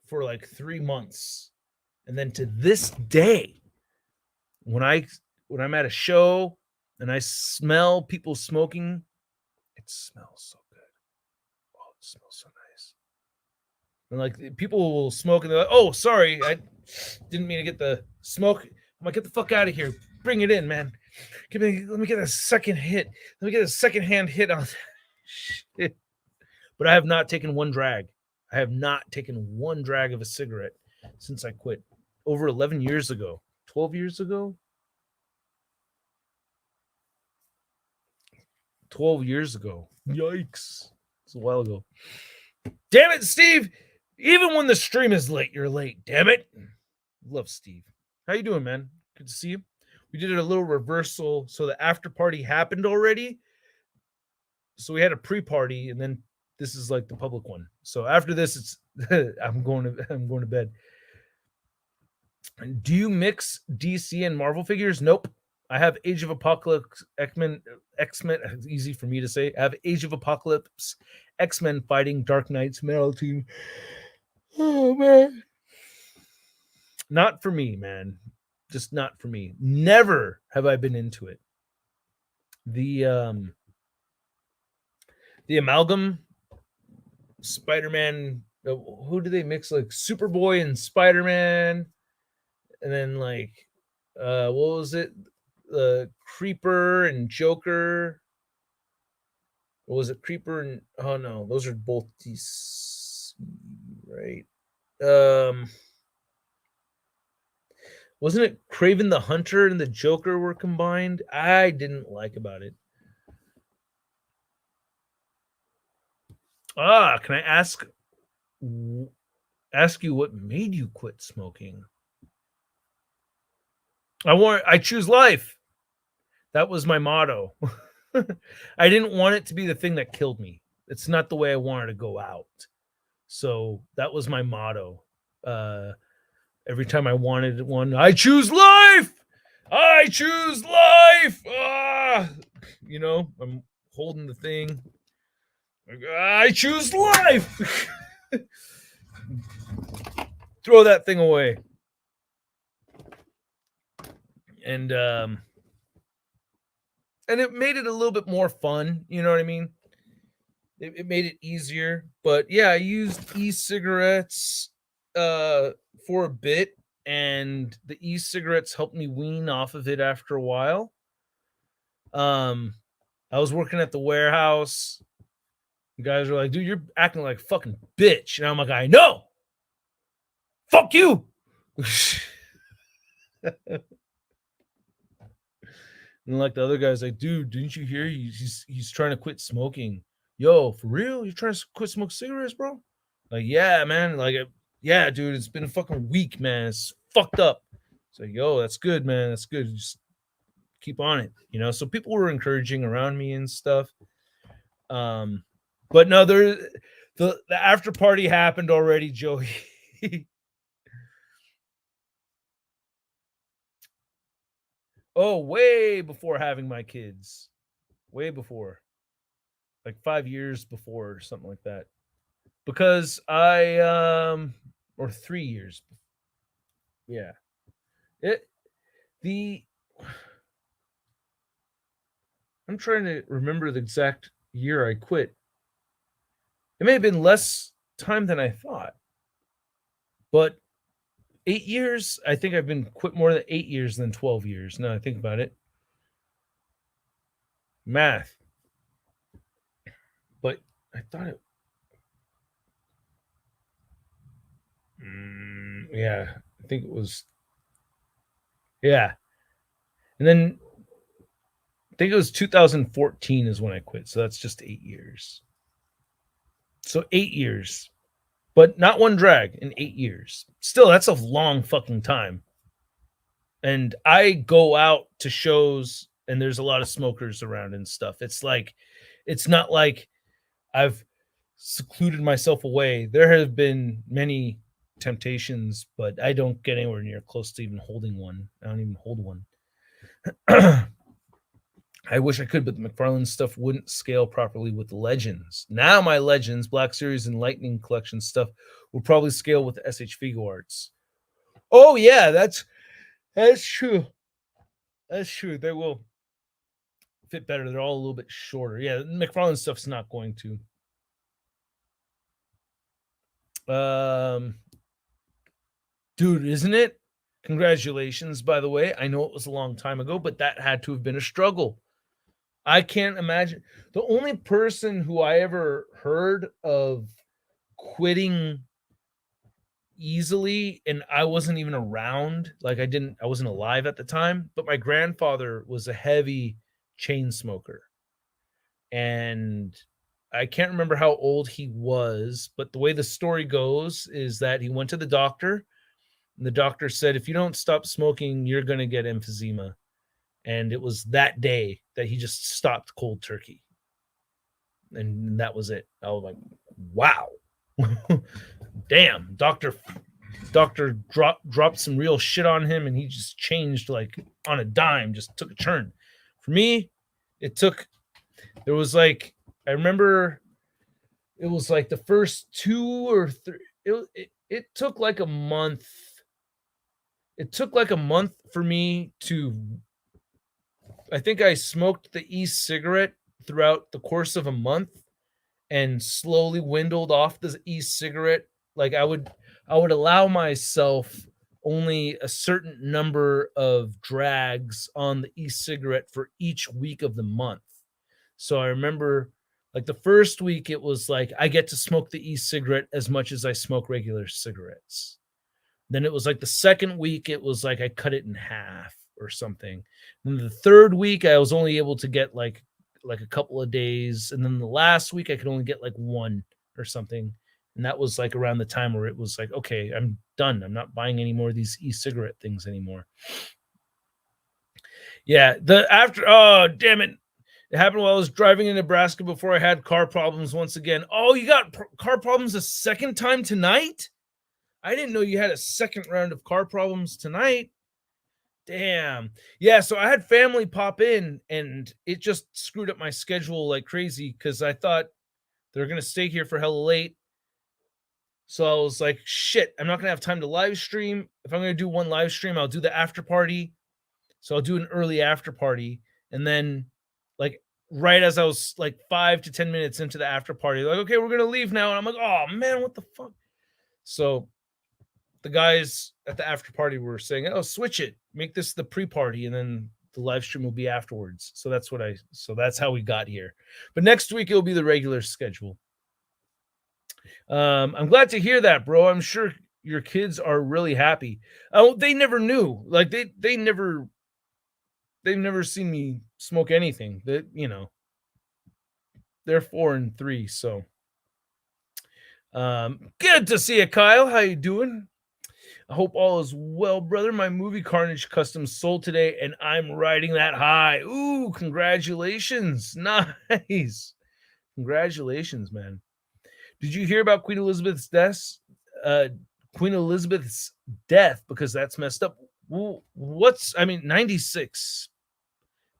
for like 3 months. And then to this day, when I'm at a show and I smell people smoking, it smells so good. Oh, it smells so nice. And like, people will smoke and they're like, oh, sorry, I didn't mean to get the smoke. I'm like, get the fuck out of here. Bring it in, man. Let me get a second hit. Let me get a second-hand hit on shit. But I have not taken one drag. I have not taken one drag of a cigarette since I quit over 11 years ago. 12 years ago? 12 years ago. Yikes. It's a while ago. Damn it, Steve. Even when the stream is late, you're late. Damn it. Love Steve. How you doing, man? Good to see you. We did a little reversal. So the after party happened already. So we had a pre-party, and then this is like the public one. So after this, it's I'm going to bed. Do you mix DC and Marvel figures? Nope. I have Age of Apocalypse X-Men. It's easy for me to say. I have Age of Apocalypse X-Men fighting Dark Knight's Metal Team. Oh, man. Not for me, man. Just not for me. Never have I been into it. The amalgam Spider-Man. Who do they mix? Like Superboy and Spider-Man. and then like what was it? Creeper and Joker. What was it? Creeper and oh no, those are both DC, right? Wasn't it Craven the Hunter and the Joker were combined? I didn't like about it. Can I ask you what made you quit smoking? I choose life. That was my motto. I didn't want it to be the thing that killed me. It's not the way I wanted to go out. So that was my motto. Every time I wanted one, I choose life. I choose life. I'm holding the thing. I choose life. Throw that thing away. And it made it a little bit more fun. You know what I mean? It made it easier. But yeah, I used e-cigarettes for a bit, and the e-cigarettes helped me wean off of it after a while. I was working at the warehouse. The guys were like, dude, you're acting like a fucking bitch. And I'm like, I know. Fuck you. And like the other guy's like, dude, didn't you hear? He's trying to quit smoking. Yo, for real? You're trying to quit smoking cigarettes, bro? Like, yeah, man. Like, yeah, dude, it's been a fucking week, man. It's fucked up. It's like, yo, that's good, man. That's good. Just keep on it, So people were encouraging around me and stuff. But no, the after party happened already, Joey. Oh, way before having my kids. Way before. Like 5 years before or something like that. Because or 3 years. Yeah. I'm trying to remember the exact year I quit. It may have been less time than I thought. But 8 years, I think I've been quit more than 8 years than 12 years. Now I think about it. Math. But I thought it. Yeah, I think it was. Yeah. And then I think it was 2014 is when I quit. So that's just 8 years. So 8 years. But not one drag in 8 years. Still, that's a long fucking time. And I go out to shows and there's a lot of smokers around and stuff. It's not like I've secluded myself away. There have been many temptations, but I don't get anywhere near close to even holding one. I don't even hold one. I wish I could, but the McFarlane stuff wouldn't scale properly with the Legends. Now my Legends, Black Series, and Lightning Collection stuff will probably scale with the SH Figuarts. Oh yeah, that's true. That's true. They will fit better. They're all a little bit shorter. Yeah, McFarlane stuff's not going to. Dude, isn't it? Congratulations, by the way. I know it was a long time ago, but that had to have been a struggle. I can't imagine. The only person who I ever heard of quitting easily, and I wasn't even around, like I wasn't alive at the time, but my grandfather was a heavy chain smoker. And I can't remember how old he was, but the way the story goes is that he went to the doctor, and the doctor said, if you don't stop smoking, you're going to get emphysema. And it was that day that he just stopped cold turkey. And that was it. I was like, wow. Damn, doctor dropped some real shit on him, and he just changed like on a dime, just took a turn. For me, there was like, I remember it was like the first 2 or 3, it took like a month. It took like a month for me to, I think I smoked the e-cigarette throughout the course of a month and slowly dwindled off the e-cigarette. Like I would allow myself only a certain number of drags on the e-cigarette for each week of the month. So I remember like the first week, it was like I get to smoke the e-cigarette as much as I smoke regular cigarettes. Then it was like the second week, it was like I cut it in half or something. And the third week, I was only able to get like a couple of days. And then the last week, I could only get like one or something. And that was like around the time where it was like, okay, I'm done. I'm not buying any more of these e-cigarette things anymore. Yeah, oh, damn it. It happened while I was driving in Nebraska before I had car problems once again. Oh, you got car problems a second time tonight? I didn't know you had a second round of car problems tonight. Damn. Yeah, so I had family pop in and it just screwed up my schedule like crazy because I thought they're going to stay here for hella late. So I was like, shit, I'm not going to have time to live stream. If I'm going to do one live stream, I'll do the after party. So I'll do an early after party. And then, like, right as I was like 5 to 10 minutes into the after party, like, okay, we're going to leave now. And I'm like, oh, man, what the fuck? So the guys at the after party were saying, oh, switch it, make this the pre-party, and then the live stream will be afterwards. So that's how we got here. But next week, it'll be the regular schedule. I'm glad to hear that, bro. I'm sure your kids are really happy. Oh, they never knew. Like they've never seen me smoke anything. That, you know, they're 4 and 3. So good to see you, Kyle. How you doing? I hope all is well, brother. My movie Carnage custom sold today, and I'm riding that high. Ooh, congratulations. Nice. Congratulations, man. Did you hear about Queen Elizabeth's death? Queen Elizabeth's death, because that's messed up. 96.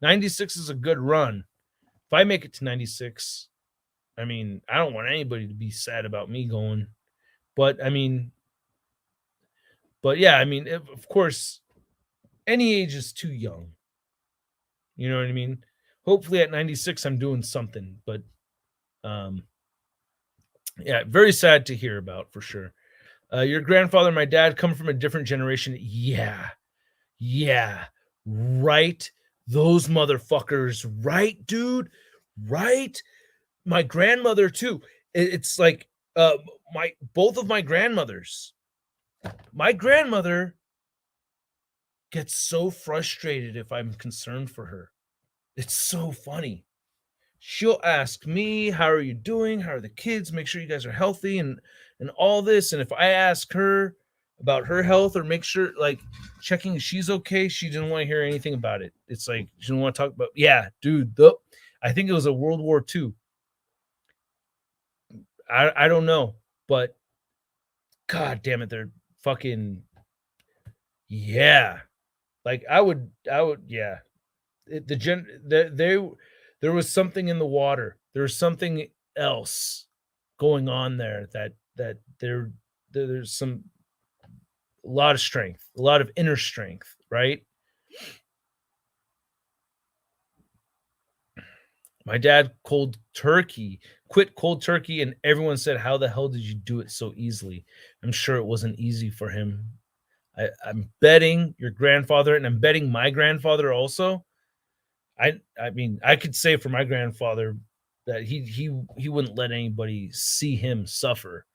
96 is a good run. If I make it to 96, I mean, I don't want anybody to be sad about me going. But yeah, I mean, of course, any age is too young. You know what I mean? Hopefully at 96, I'm doing something. But yeah, very sad to hear about for sure. Your grandfather and my dad come from a different generation. Yeah, right. Those motherfuckers, right, dude? Right? My grandmother too. It's like both of my grandmothers. My grandmother gets so frustrated if I'm concerned for her. It's so funny. She'll ask me, how are you doing? How are the kids? Make sure you guys are healthy and all this. And if I ask her about her health or make sure, like, checking she's okay, she didn't want to hear anything about it. It's like, she didn't want to talk about, yeah, dude, I think it was a World War II. I don't know, but God damn it, they're fucking, yeah. Like I would, yeah. There was something in the water. There was something else going on there that there's a lot of strength, a lot of inner strength, right? My dad quit cold turkey, and everyone said, how the hell did you do it so easily? I'm sure it wasn't easy for him. I'm betting your grandfather, and I'm betting my grandfather also. I mean, I could say for my grandfather that he wouldn't let anybody see him suffer.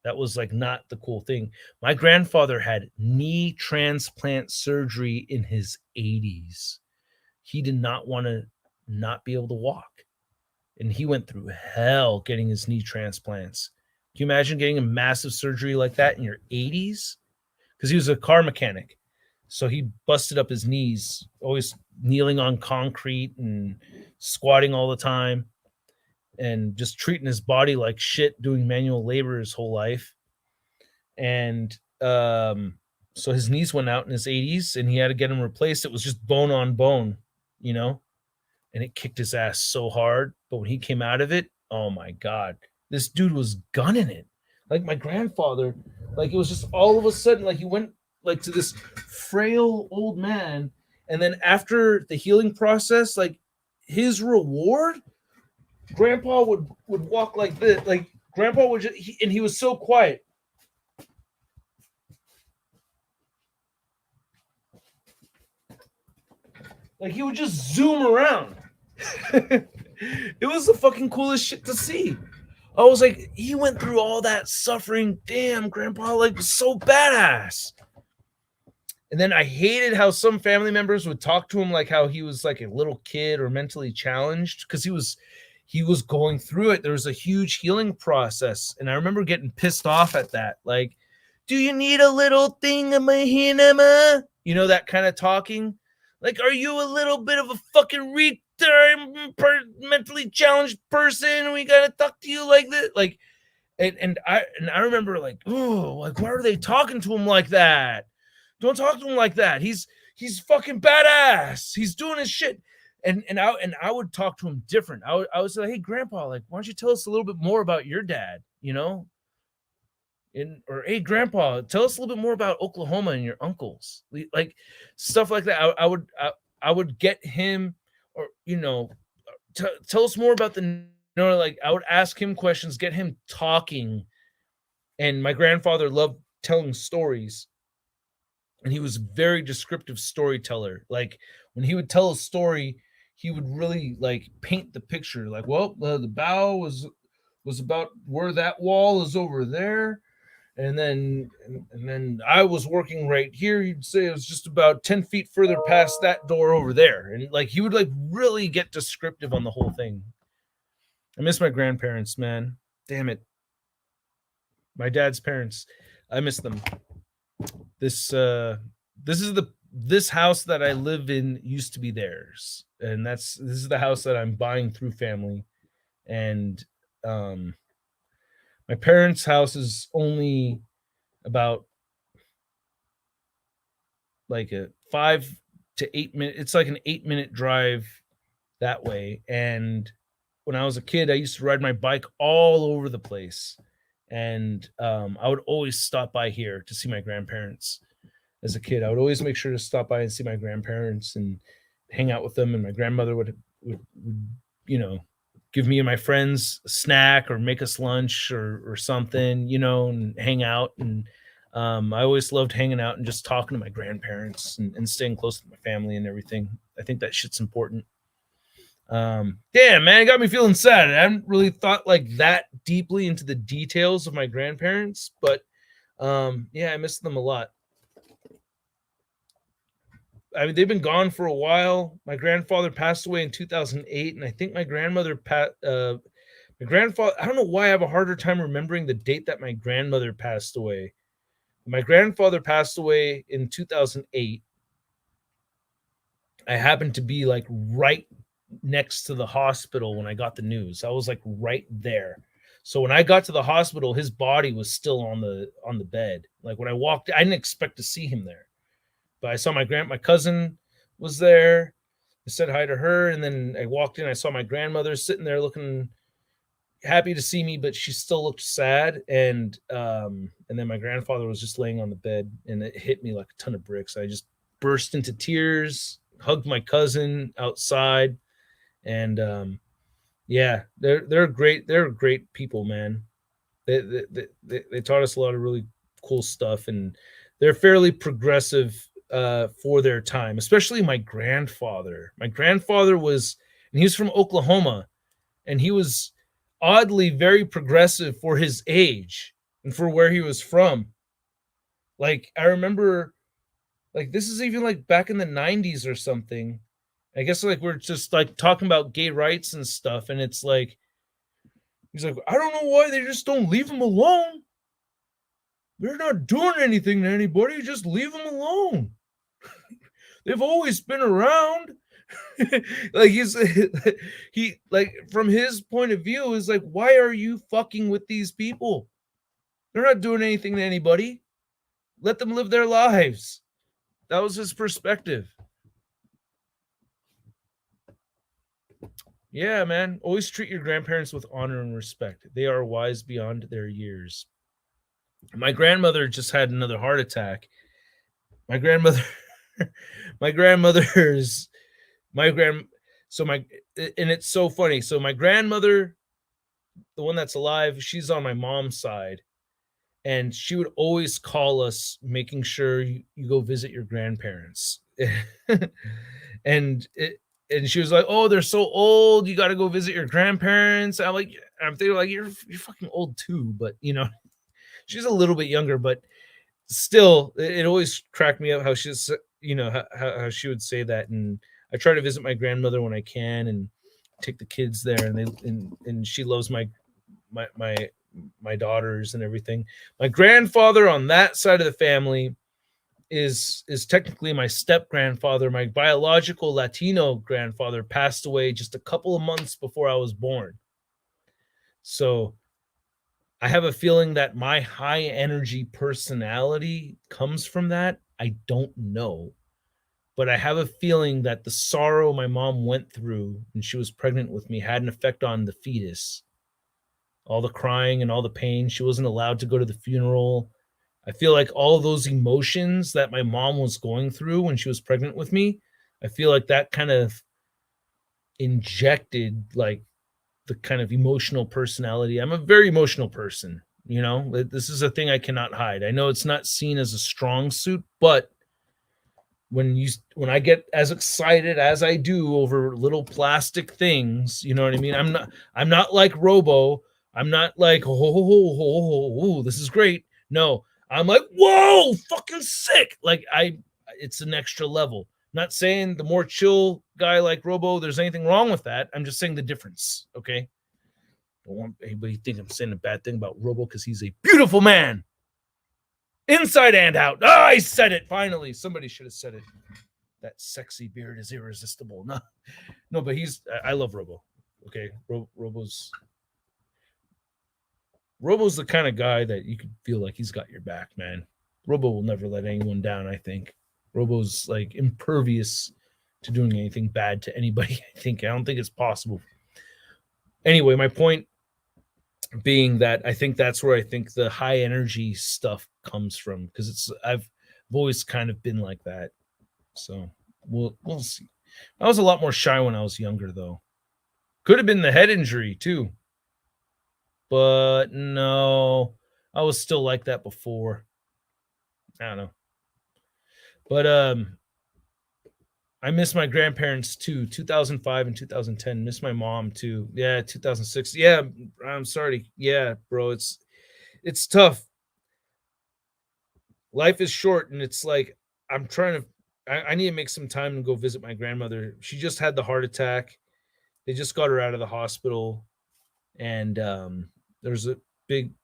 That was like not the cool thing. My grandfather had knee transplant surgery in his 80s. He did not want to not be able to walk. And he went through hell getting his knee transplants. Can you imagine getting a massive surgery like that in your 80s? Because he was a car mechanic. So he busted up his knees, always kneeling on concrete and squatting all the time and just treating his body like shit, doing manual labor his whole life. And so his knees went out in his 80s and he had to get them replaced. It was just bone on bone, you know, and it kicked his ass so hard. But when he came out of it, oh my God, this dude was gunning it. Like my grandfather, like it was just all of a sudden, like he went like to this frail old man. And then after the healing process, like his reward, grandpa would walk like this. Like grandpa would and he was so quiet. Like he would just zoom around. It was the fucking coolest shit to see. I was like, he went through all that suffering. Damn, grandpa, like, was so badass. And then I hated how some family members would talk to him like how he was like a little kid or mentally challenged, because he was going through it. There was a huge healing process. And I remember getting pissed off at that. Like, do you need a little thing of my hinama? You know, that kind of talking. Like, are you a little bit of a fucking mentally challenged person? We gotta talk to you like this. Like, and I remember like, oh, like, why are they talking to him like that? Don't talk to him like that. He's fucking badass. He's doing his shit. And I would talk to him different. I would say, hey, grandpa, like, why don't you tell us a little bit more about your dad? You know, or hey, grandpa, tell us a little bit more about Oklahoma and your uncles, like stuff like that. I would get him, or tell us more about like I would ask him questions, get him talking. And my grandfather loved telling stories, and he was a very descriptive storyteller. Like when he would tell a story, he would really like paint the picture. Like, well, the bow was about where that wall is over there, and then I was working right here. You'd say it was just about 10 feet further past that door over there. And like he would like really get descriptive on the whole thing. I miss my grandparents, man. Damn it. My dad's parents. I miss them. This house that I live in used to be theirs. And this is the house that I'm buying through family. And my parents' house is only about like a 5 to 8 minute. It's like an 8-minute drive that way. And when I was a kid, I used to ride my bike all over the place. And I would always stop by here to see my grandparents. As a kid, I would always make sure to stop by and see my grandparents and hang out with them. And my grandmother would give me and my friends a snack or make us lunch or something, and hang out. And I always loved hanging out and just talking to my grandparents and staying close to my family and everything. I think that shit's important. Damn, man, it got me feeling sad. I haven't really thought like that deeply into the details of my grandparents, but yeah, I miss them a lot. I mean, they've been gone for a while. My grandfather passed away in 2008, and I think my grandmother my grandfather, I don't know why I have a harder time remembering the date that my grandmother passed away. My grandfather passed away in 2008. I happened to be like right next to the hospital when I got the news. I was like right there. So when I got to the hospital, his body was still on the bed. Like when I walked, I didn't expect to see him there. But I saw my cousin was there. I said hi to her, and then I walked in. I saw my grandmother sitting there looking happy to see me, but she still looked sad. And then my grandfather was just laying on the bed, and it hit me like a ton of bricks. I just burst into tears, hugged my cousin outside, and yeah, they're great. They're great people, man. They taught us a lot of really cool stuff, and they're fairly progressive for their time, especially my grandfather. My grandfather was, and he was from Oklahoma, and he was oddly very progressive for his age and for where he was from. Like, I remember, like, this is even like back in the 90s or something. I guess like we're just like talking about gay rights and stuff, and it's like, he's like, I don't know why they just don't leave him alone. They're not doing anything to anybody, just leave them alone. They've always been around. Like he like from his point of view is like, why are you fucking with these people? They're not doing anything to anybody. Let them live their lives. That was his perspective. Yeah, man. Always treat your grandparents with honor and respect. They are wise beyond their years. My grandmother just had another heart attack. My grandmother and it's so funny. So my grandmother, the one that's alive, she's on my mom's side. and she would always call us, making sure you go visit your grandparents. and it, and she was like, "Oh, they're so old. You got to go visit your grandparents." I'm thinking like, you're fucking old too, but she's a little bit younger, but still, it always cracked me up how she's, how she would say that. And I try to visit my grandmother when I can and take the kids there, and and she loves my my my daughters and everything. My grandfather on that side of the family is technically my step grandfather. My biological Latino grandfather passed away just a couple of months before I was born. So I have a feeling that my high energy personality comes from that. I don't know. But I have a feeling that the sorrow my mom went through when she was pregnant with me had an effect on the fetus. All the crying and all the pain. She wasn't allowed to go to the funeral. I feel like all of those emotions that my mom was going through when she was pregnant with me, I feel like that kind of injected like the kind of emotional personality. I'm a very emotional person, This is a thing I cannot hide. I know it's not seen as a strong suit, but when I get as excited as I do over little plastic things, you know what I mean? I'm not like Robo. I'm not like, this is great. No, I'm like, whoa, fucking sick. Like it's an extra level. I'm not saying the more chill guy like Robo, there's anything wrong with that. I'm just saying the difference. Okay. Don't want anybody to think I'm saying a bad thing about Robo because he's a beautiful man. Inside and out. Oh, I said it. Finally. Somebody should have said it. That sexy beard is irresistible. No, but I love Robo. Okay. Robo's the kind of guy that you could feel like he's got your back, man. Robo will never let anyone down, I think. Robo's like impervious to doing anything bad to anybody. I don't think it's possible. Anyway, my point being that I think that's where I think the high energy stuff comes from, because I've always kind of been like that. So we'll see. I was a lot more shy when I was younger, though. Could have been the head injury too, but no, I was still like that before. I don't know, but I miss my grandparents too. 2005 and 2010. Miss my mom too. Yeah, 2006. Yeah, I'm sorry. Yeah, bro, it's tough. Life is short, and it's like I'm trying to. I need to make some time to go visit my grandmother. She just had the heart attack. They just got her out of the hospital, and there's a big.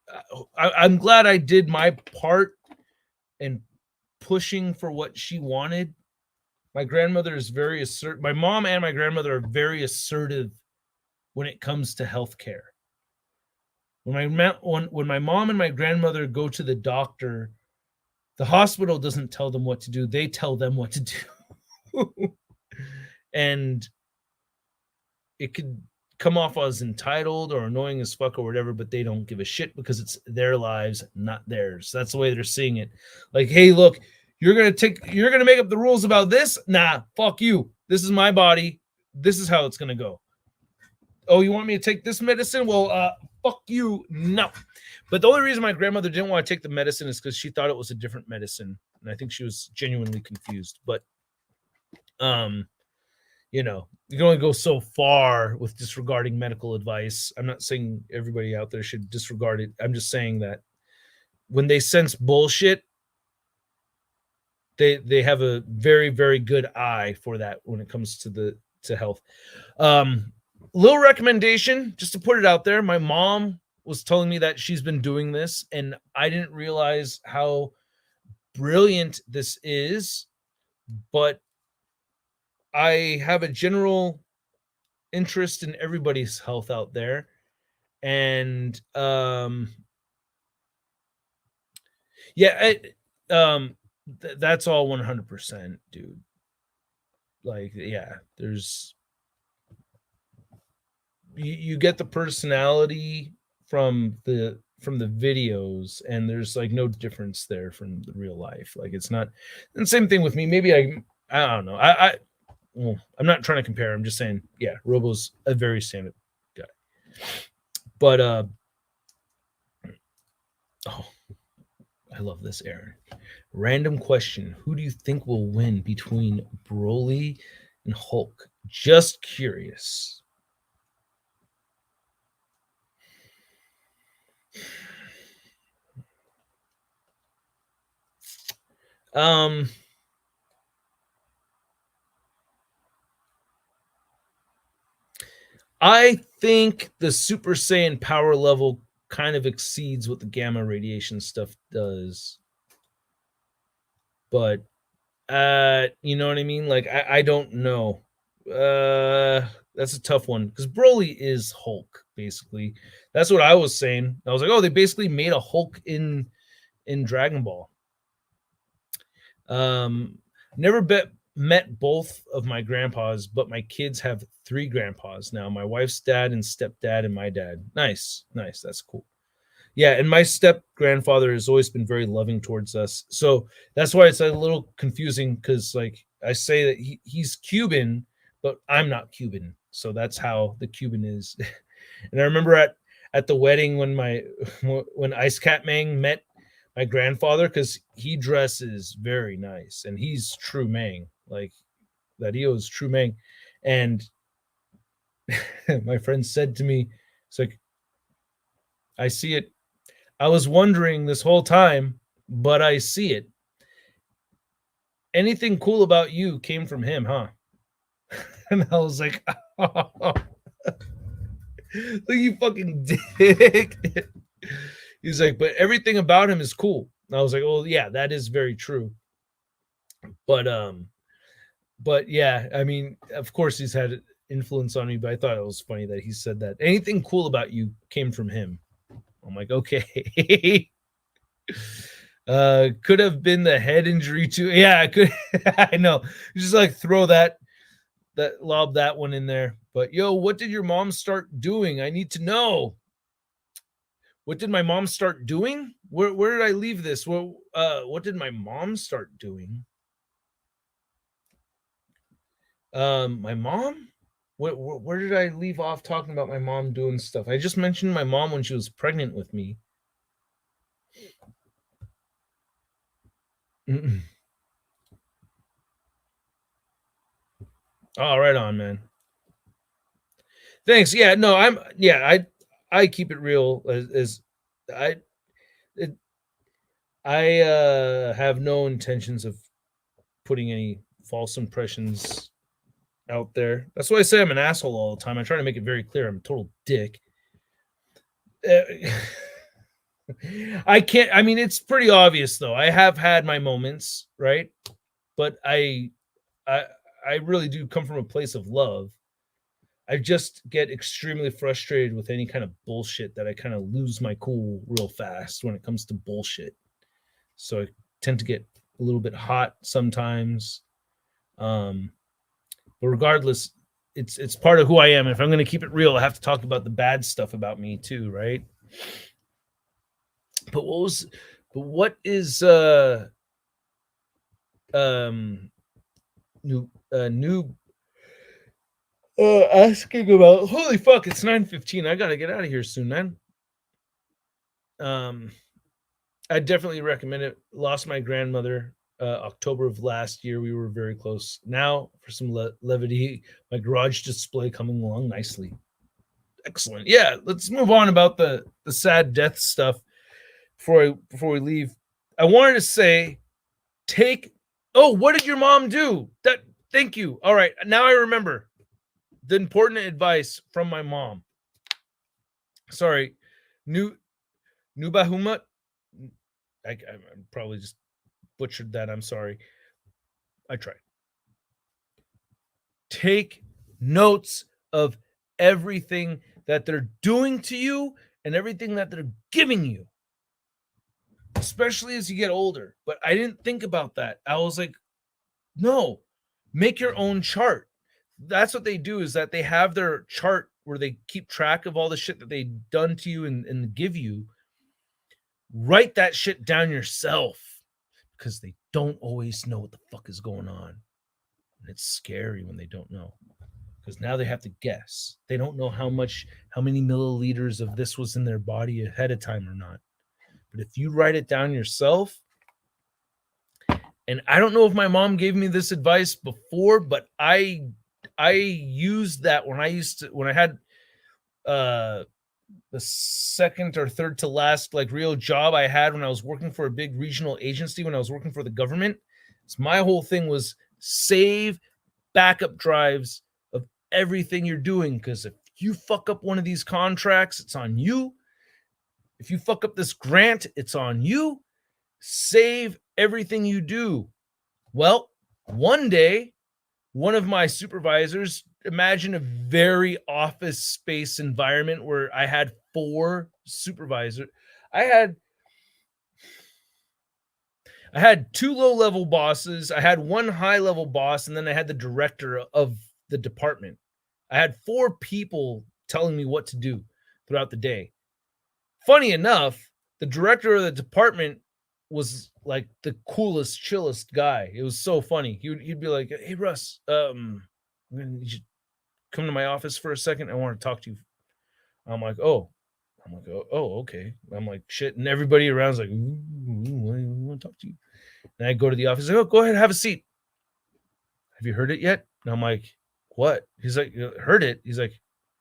I'm glad I did my part in pushing for what she wanted. My grandmother is very assertive. My mom and my grandmother are very assertive when it comes to healthcare. When my mom and my grandmother go to the doctor, the hospital doesn't tell them what to do. They tell them what to do. And it could come off as entitled or annoying as fuck or whatever, but they don't give a shit because it's their lives, not theirs. That's the way they're seeing it. Like, hey, look, you're gonna make up the rules about this? Nah, fuck you. This is my body. This is how it's gonna go. Oh, you want me to take this medicine? Well, fuck you. No. But the only reason my grandmother didn't want to take the medicine is because she thought it was a different medicine. And I think she was genuinely confused. But you can only go so far with disregarding medical advice. I'm not saying everybody out there should disregard it. I'm just saying that when they sense bullshit, they have a very, very good eye for that when it comes to health. Little recommendation, just to put it out there. My mom was telling me that she's been doing this, and I didn't realize how brilliant this is, but I have a general interest in everybody's health out there. And that's all 100%, dude. Like, yeah, there's you get the personality from the videos, and there's like no difference there from the real life. Like, it's not. And same thing with me. Maybe I don't know. I'm not trying to compare. I'm just saying, yeah, Robo's a very stand-up guy. But I love this, Aaron. Random question. Who do you think will win between Broly and Hulk? Just curious. Um, I think the Super Saiyan power level kind of exceeds what the gamma radiation stuff does. But you know what I mean? Like I don't know. That's a tough one because Broly is Hulk, basically. That's what I was saying. I was like, oh, they basically made a Hulk in Dragon Ball. Never met both of my grandpas, but my kids have three grandpas now. My wife's dad and stepdad and my dad. Nice, nice. That's cool. Yeah, and my step grandfather has always been very loving towards us. So that's why it's a little confusing because like I say that he's Cuban, but I'm not Cuban. So that's how the Cuban is. And I remember at the wedding when Ice Cat Mang met my grandfather because he dresses very nice and he's true Mang, like that he was true Mang. And my friend said to me, it's like, I see it. I was wondering this whole time, but I see it. Anything cool about you came from him, huh? And I was like, oh, look, you fucking dick. He's like, but everything about him is cool. And I was like, oh yeah, that is very true. But but yeah, I mean, of course he's had influence on me, but I thought it was funny that he said that. Anything cool about you came from him. I'm like, okay. Could have been the head injury too. Yeah, I could. I know. Just like throw that lob that one in there. But yo, what did your mom start doing? I need to know. What did my mom start doing? Where did I leave this? What did my mom start doing? My mom? Where did I leave off talking about my mom doing stuff? I just mentioned my mom when she was pregnant with me. Mm-mm. Oh, right on, man. Thanks. Yeah, no, I keep it real as I it, I have no intentions of putting any false impressions out there. That's why I say I'm an asshole all the time. I try to make it very clear I'm a total dick. Uh, I can't. I mean, it's pretty obvious though. I have had my moments, right? But I, I really do come from a place of love. I just get extremely frustrated with any kind of bullshit that I kind of lose my cool real fast when it comes to bullshit. So I tend to get a little bit hot sometimes. Um, but regardless, it's part of who I am. If I'm going to keep it real, I have to talk about the bad stuff about me too, right? But what is um new asking about? Holy fuck, it's 9:15. I got to get out of here soon, man. Um I definitely recommend it. Lost my grandmother October of last year. We were very close. Now, for some levity, my garage display coming along nicely. Excellent. Yeah, let's move on about the sad death stuff before we leave. I wanted to say, take. Oh, what did your mom do? That. Thank you. All right, now I remember the important advice from my mom. Sorry, new Nubahuma. I probably just butchered that. I'm sorry. I tried. Take notes of everything that they're doing to you and everything that they're giving you, especially as you get older. But I didn't think about that. I was like, no, make your own chart. That's what they do, is that they have their chart where they keep track of all the shit that they've done to you and give you. Write that shit down yourself because they don't always know what the fuck is going on. And it's scary when they don't know, because now they have to guess. They don't know how many milliliters of this was in their body ahead of time or not. But if you write it down yourself, and I don't know if my mom gave me this advice before, but I used that when I had the second or third to last like real job I had when I was working for a big regional agency, when I was working for the government. So my whole thing was save backup drives of everything you're doing, because if you fuck up one of these contracts, it's on you. If you fuck up this grant, it's on you. Save everything you do. Well, one day, one of my supervisors, imagine a very office space environment where I had 4 supervisors. I had 2 low-level bosses, I had 1 high-level boss, and then I had the director of the department. I had 4 people telling me what to do throughout the day. Funny enough, the director of the department was like the coolest, chillest guy. It was so funny. He'd be like, "Hey Russ, you should come to my office for a second. I want to talk to you." I'm like, "Oh." Okay. I'm like, "Shit." And everybody around's like, "Ooh, I want to talk to you." And I go to the office, like, "Oh, go ahead, have a seat. Have you heard it yet?" And I'm like, "What?" He's like, "Heard it?" He's like,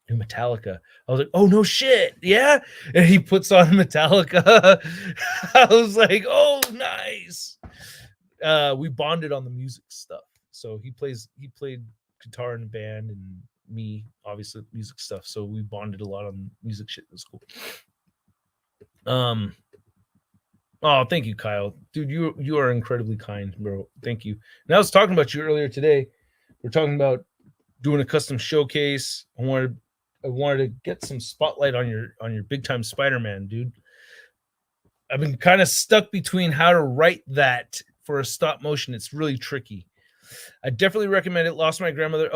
"New Metallica." I was like, "Oh, no shit. Yeah." And he puts on Metallica. I was like, "Oh, nice." We bonded on the music stuff. So he played guitar in a band, and me, obviously, music stuff. So we bonded a lot on music shit. It was cool. Oh, thank you, Kyle. Dude, you are incredibly kind, bro. Thank you. And I was talking about you earlier today. We're talking about doing a custom showcase. I wanted to get some spotlight on your big time Spider-Man, dude. I've been kind of stuck between how to write that for a stop motion. It's really tricky. I definitely recommend it. Lost my grandmother.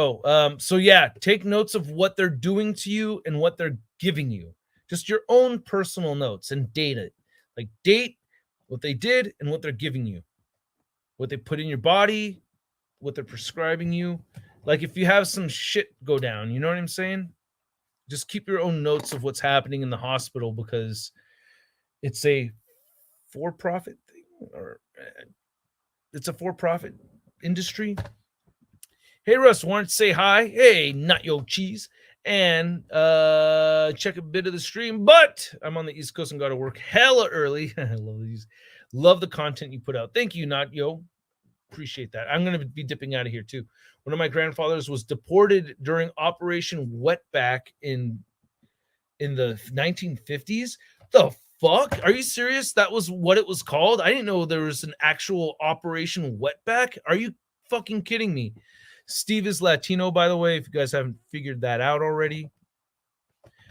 So yeah, take notes of what they're doing to you and what they're giving you. Just your own personal notes, and date it. Like, date what they did and what they're giving you, what they put in your body, what they're prescribing you. Like, if you have some shit go down, you know what I'm saying? Just keep your own notes of what's happening in the hospital, because it's a for-profit thing, or it's a for-profit industry. Hey Russ, wanted to say hi. Hey, not yo cheese. And check a bit of the stream, but I'm on the East Coast and got to work hella early. I love the content you put out. Thank you, not yo. Appreciate that. I'm going to be dipping out of here too. One of my grandfathers was deported during Operation Wetback in the 1950s. The fuck? Are you serious? That was what it was called? I didn't know there was an actual Operation Wetback. Are you fucking kidding me? Steve is Latino, by the way, if you guys haven't figured that out already.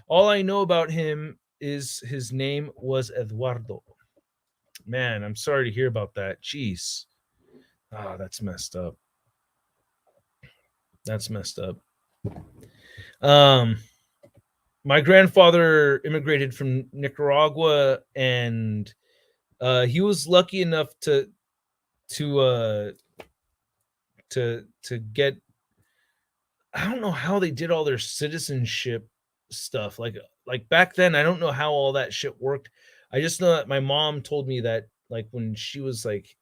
All I know about him is his name was Eduardo. Man, I'm sorry to hear about that. Jeez. Ah, that's messed up. That's messed up. My grandfather immigrated from Nicaragua, and he was lucky enough to get, I don't know how they did all their citizenship stuff. Like back then, I don't know how all that shit worked. I just know that my mom told me that, like, when she was like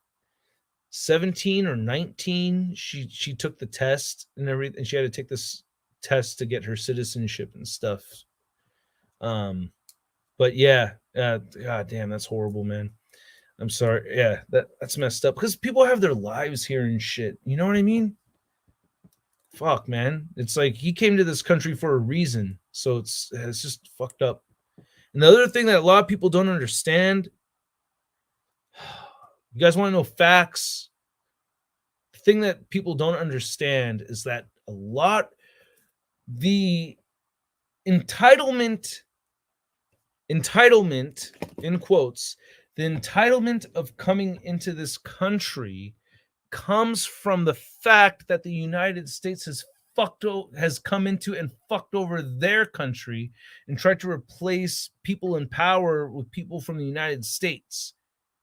17 or 19, she took the test and everything, and she had to take this test to get her citizenship and stuff. But yeah, god damn, that's horrible, man. I'm sorry. Yeah, that's messed up, because people have their lives here and shit. You know what I mean? Fuck, man. It's like he came to this country for a reason. So it's just fucked up. And the other thing that a lot of people don't understand, you guys want to know facts? The thing that people don't understand is that the entitlement in quotes, the entitlement of coming into this country comes from the fact that the United States has come into and fucked over their country and tried to replace people in power with people from the United States,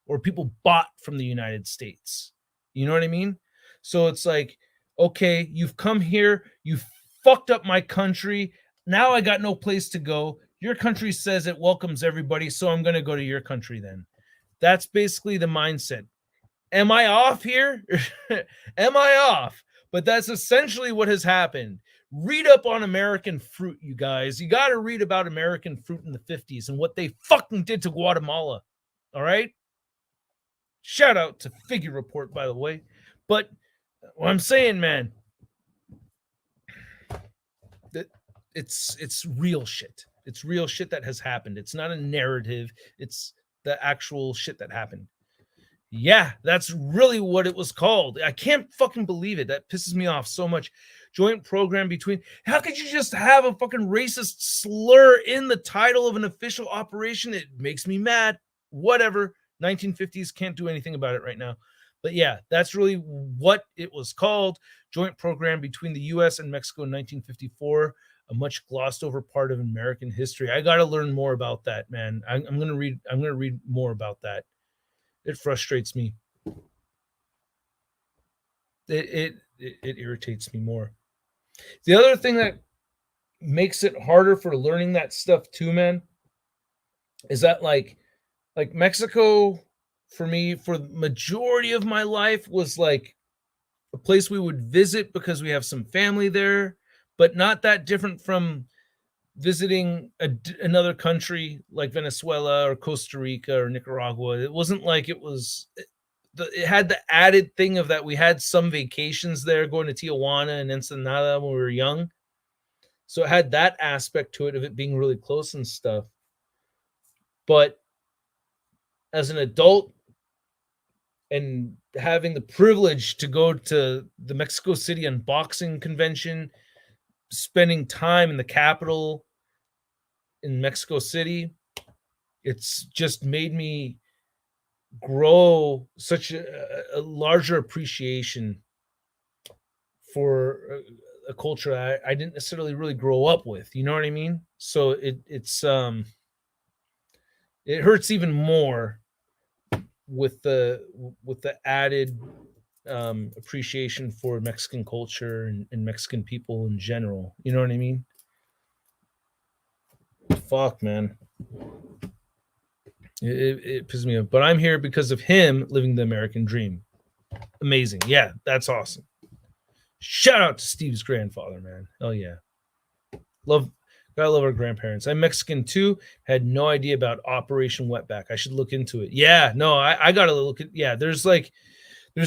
or people bought from the United States. You know what I mean? So it's like, okay, you've come here, you fucked up my country. Now I got no place to go. Your country says it welcomes everybody, so I'm going to go to your country then. That's basically the mindset. Am I off here? Am I off? But that's essentially what has happened. Read up on American fruit, you guys. You got to read about American fruit in the 50s and what they fucking did to Guatemala. All right? Shout out to Figure Report, by the way. But what I'm saying, man, that it's real shit. It's real shit that has happened. It's not a narrative. It's the actual shit that happened. Yeah, that's really what it was called. I can't fucking believe it. That pisses me off so much. Joint program between. How could you just have a fucking racist slur in the title of an official operation? It makes me mad. Whatever. 1950s, can't do anything about it right now. But yeah, that's really what it was called. Joint program between the U.S. and Mexico in 1954. A much glossed over part of American history. I got to learn more about that, man. I'm gonna read more about that. It frustrates me. It irritates me more. The other thing that makes it harder for learning that stuff too, man, is that like Mexico for me for the majority of my life was like a place we would visit because we have some family there, but not that different from visiting another country like Venezuela or Costa Rica or Nicaragua. It wasn't like it had the added thing of that we had some vacations there going to Tijuana and Ensenada when we were young. So it had that aspect to it of it being really close and stuff. But as an adult and having the privilege to go to the Mexico City Unboxing Convention, spending time in the capital in Mexico City, it's just made me grow such a larger appreciation for a culture I didn't necessarily really grow up with. You know what I mean? So it hurts even more with the added appreciation for Mexican culture and Mexican people in general. You know what I mean? Fuck, man. It pisses me off. But I'm here because of him living the American dream. Amazing. Yeah, that's awesome. Shout out to Steve's grandfather, man. Hell yeah. Gotta love our grandparents. I'm Mexican too. Had no idea about Operation Wetback. I should look into it. Yeah, no, I gotta look at. Yeah, there's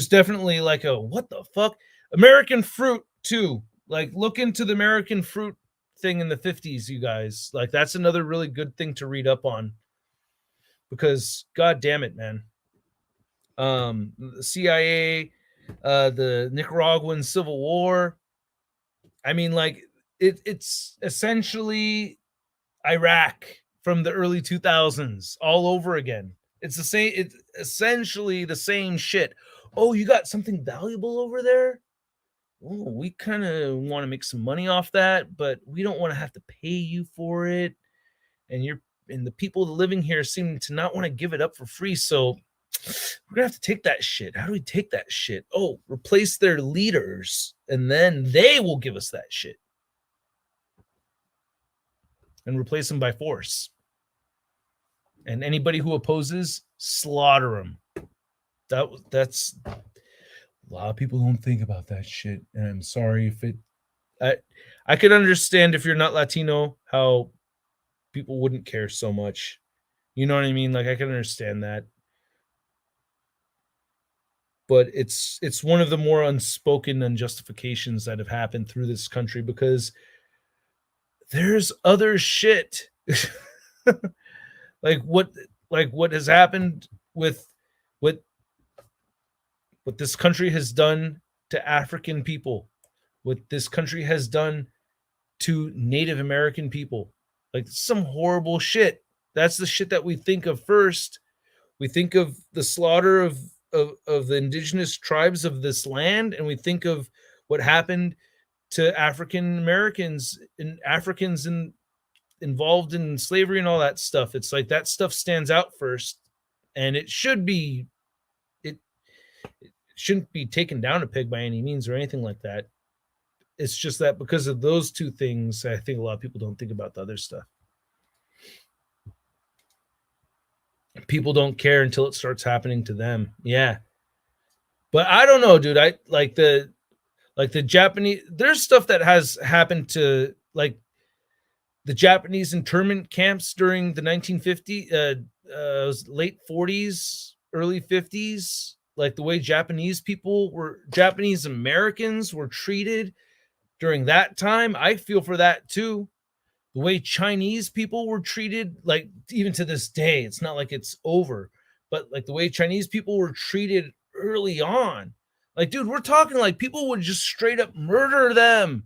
definitely like a what the fuck American fruit too. Like look into the American fruit thing in the 50s, you guys. Like that's another really good thing to read up on because god damn it, man. The CIA, the Nicaraguan Civil War. I mean, like it's essentially Iraq from the early 2000s all over again. It's the same. It's essentially the same shit. Oh, you got something valuable over there? Oh, we kind of want to make some money off that, but we don't want to have to pay you for it. And the people living here seem to not want to give it up for free. So we're gonna have to take that shit. How do we take that shit? Oh, replace their leaders, and then they will give us that shit. And replace them by force. And anybody who opposes, slaughter them. That's a lot of people don't think about that shit. And I'm sorry if I could understand if you're not Latino how people wouldn't care so much. You know what I mean? Like I can understand that. But it's one of the more unspoken unjustifications that have happened through this country because there's other shit like what has happened with what this country has done to African people, what this country has done to Native American people. Like some horrible shit. That's the shit that we think of first. We think of the slaughter of the indigenous tribes of this land, and we think of what happened to African Americans and Africans involved in slavery and all that stuff. It's like that stuff stands out first, and it shouldn't be taken down a peg by any means or anything like that. It's just that because of those two things, I think a lot of people don't think about the other stuff. People don't care until it starts happening to them. Yeah. But I don't know, dude. I like the Japanese, there's stuff that has happened to like the Japanese internment camps during the 1950s, late 40s, early 50s, like the way Japanese Americans were treated during that time. I feel for that too. The way Chinese people were treated, like even to this day, it's not like it's over, but like the way Chinese people were treated early on. Like, dude, we're talking like people would just straight up murder them.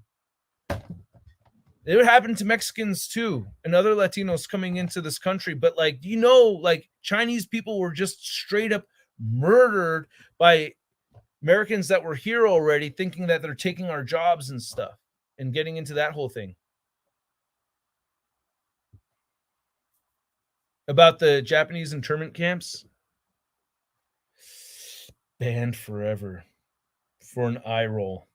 It would happen to Mexicans too and other Latinos coming into this country. But like, like Chinese people were just straight up murdered by Americans that were here already, thinking that they're taking our jobs and stuff and getting into that whole thing. About the Japanese internment camps, banned forever for an eye roll.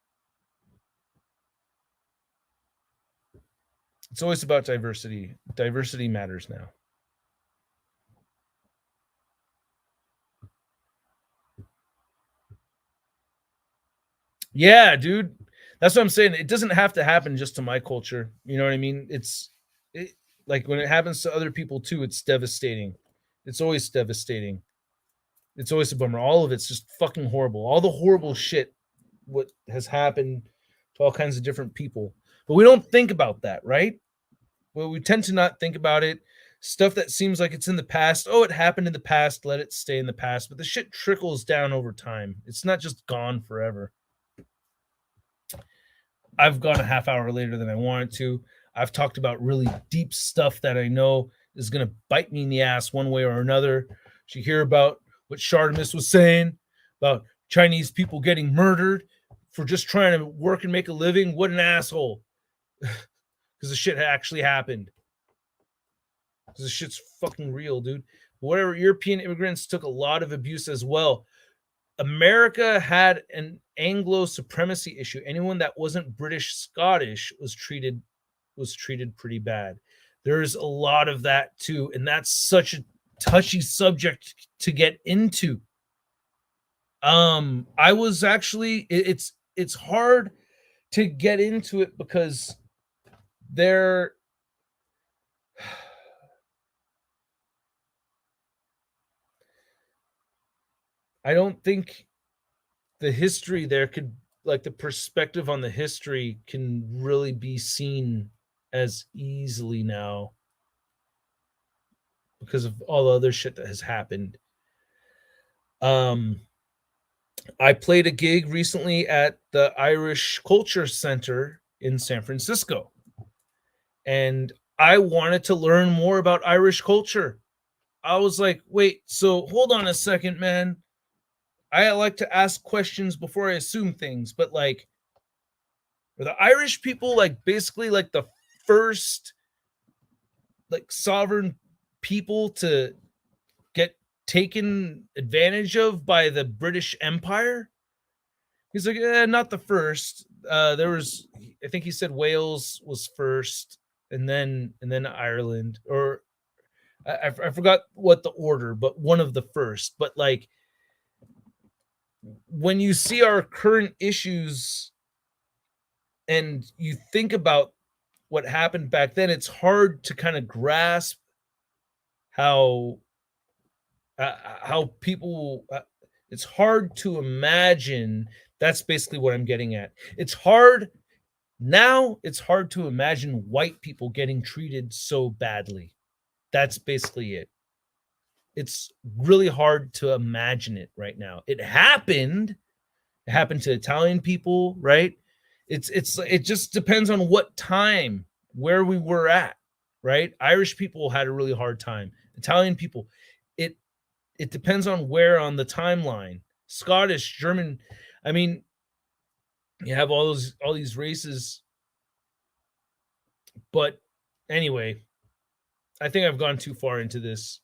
It's always about diversity. Diversity matters now. Yeah, dude. That's what I'm saying. It doesn't have to happen just to my culture. You know what I mean? Like when it happens to other people too, it's devastating. It's always devastating. It's always a bummer. All of it's just fucking horrible. All the horrible shit what has happened to all kinds of different people. But we don't think about that, right? Well, we tend to not think about it. Stuff that seems like it's in the past. Oh, it happened in the past. Let it stay in the past. But the shit trickles down over time. It's not just gone forever. I've gone a half hour later than I wanted to. I've talked about really deep stuff that I know is going to bite me in the ass one way or another. Did you hear about what Shardamus was saying about Chinese people getting murdered for just trying to work and make a living? What an asshole. Because the shit actually happened. Because the shit's fucking real, dude. Whatever, European immigrants took a lot of abuse as well. America had an Anglo supremacy issue. Anyone that wasn't British Scottish was treated pretty bad. There's a lot of that too, and that's such a touchy subject to get into. I was actually it's hard to get into it because there I don't think the history there could, like, the perspective on the history can really be seen as easily now because of all the other shit that has happened. Um, I played a gig recently at the Irish Culture Center in San Francisco, and I wanted to learn more about Irish culture. I was like, wait, so hold on a second, man. I like to ask questions before I assume things, but like, are the Irish people like basically like the first like sovereign people to get taken advantage of by the British Empire? He's like, not the first. There was, I think he said Wales was first, and then Ireland, or I forgot what the order, but one of the first. But like, when you see our current issues and you think about what happened back then, it's hard to kind of grasp how people. It's hard to imagine. That's basically what I'm getting at. It's hard now. It's hard to imagine white people getting treated so badly. That's basically it. It's really hard to imagine it right now. It happened. It happened to Italian people, right? It just depends on what time, where we were at, right? Irish people had a really hard time. Italian people, it it depends on where on the timeline. Scottish, German, I mean, you have all these races, but anyway, I think I've gone too far into this.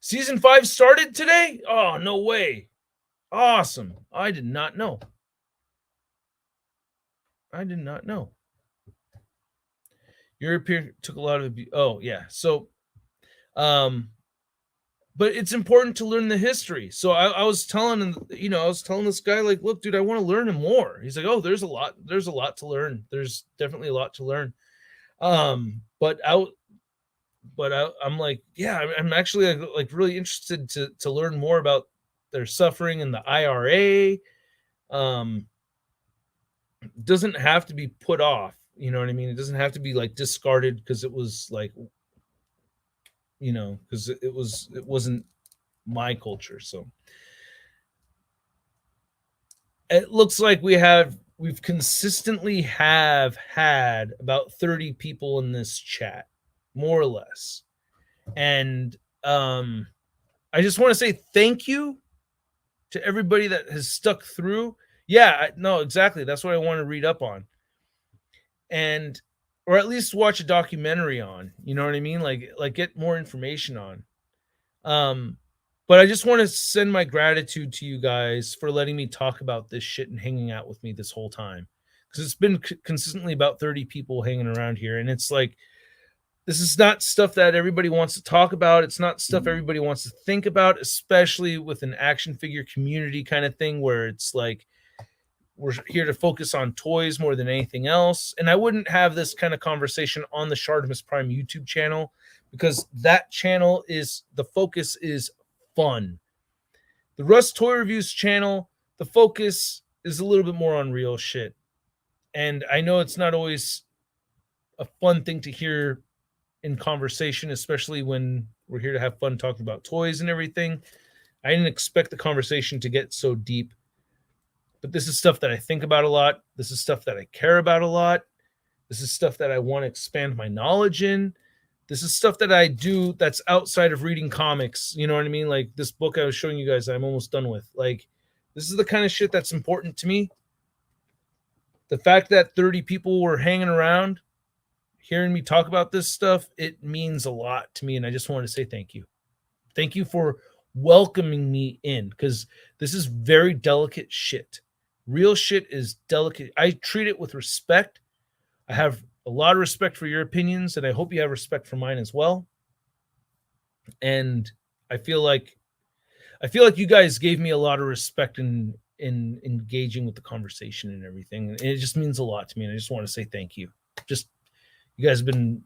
Season 5 started today? Oh, no way. Awesome. I did not know. European took a lot of abuse. Oh, yeah. So, um, but it's important to learn the history. So I was telling him, I was telling this guy, like, look, dude, I want to learn more. He's like, oh, there's a lot to learn. There's definitely a lot to learn. But I'm like, yeah, I'm actually like really interested to learn more about their suffering and the IRA. Doesn't have to be put off. You know what I mean? It doesn't have to be like discarded because it was like, because it wasn't my culture. So it looks like we've consistently have had about 30 people in this chat, more or less. And I just want to say thank you to everybody that has stuck through. Yeah, no, exactly. That's what I want to read up on. And or at least watch a documentary on, you know what I mean? Like get more information on. But I just want to send my gratitude to you guys for letting me talk about this shit and hanging out with me this whole time. Because it's been consistently about 30 people hanging around here. And it's like, this is not stuff that everybody wants to talk about. It's not stuff everybody wants to think about, especially with an action figure community kind of thing where it's like, we're here to focus on toys more than anything else. And I wouldn't have this kind of conversation on the Shardimus Prime YouTube channel because that channel is, the focus is fun. The Russ Toy Reviews channel, the focus is a little bit more on real shit. And I know it's not always a fun thing to hear in conversation, especially when we're here to have fun talking about toys and everything. I didn't expect the conversation to get so deep. But this is stuff that I think about a lot. This is stuff that I care about a lot. This is stuff that I want to expand my knowledge in. This is stuff that I do that's outside of reading comics. You know what I mean? Like this book I was showing you guys, I'm almost done with. Like, this is the kind of shit that's important to me. The fact that 30 people were hanging around, hearing me talk about this stuff, it means a lot to me. And I just want to say thank you. Thank you for welcoming me in, because this is very delicate shit. Real shit is delicate. I treat it with respect. I have a lot of respect for your opinions, and I hope you have respect for mine as well. And I feel like you guys gave me a lot of respect in engaging with the conversation and everything. And it just means a lot to me. And I just want to say thank you. Just, you guys have been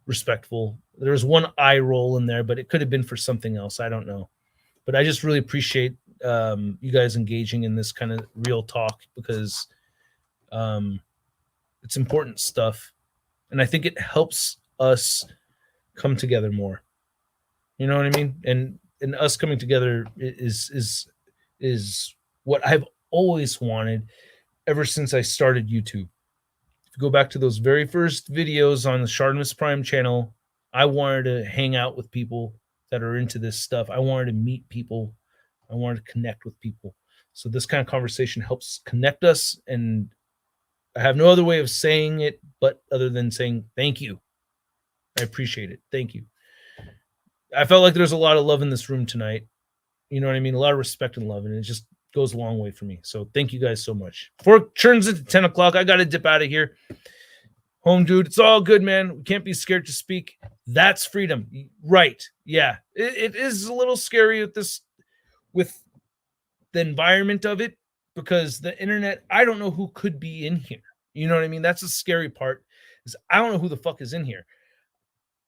respectful. There was one eye roll in there, but it could have been for something else. I don't know. But I just really appreciate you guys engaging in this kind of real talk, because it's important stuff. And I think it helps us come together more. You know what I mean? And us coming together is what I've always wanted ever since I started YouTube. If you go back to those very first videos on the Shardimus Prime channel, I wanted to hang out with people that are into this stuff. I wanted to meet people. I wanted to connect with people. So this kind of conversation helps connect us. And I have no other way of saying it, but other than saying thank you. I appreciate it. Thank you. I felt like there's a lot of love in this room tonight. You know what I mean? A lot of respect and love. And it just goes a long way for me. So thank you guys so much. Before it turns into 10 o'clock, I got to dip out of here. Home, dude. It's all good, man. We can't be scared to speak. That's freedom. Right. Yeah. It is a little scary with the environment of it, because the internet, I don't know who could be in here. You know what I mean? That's the scary part, is I don't know who the fuck is in here.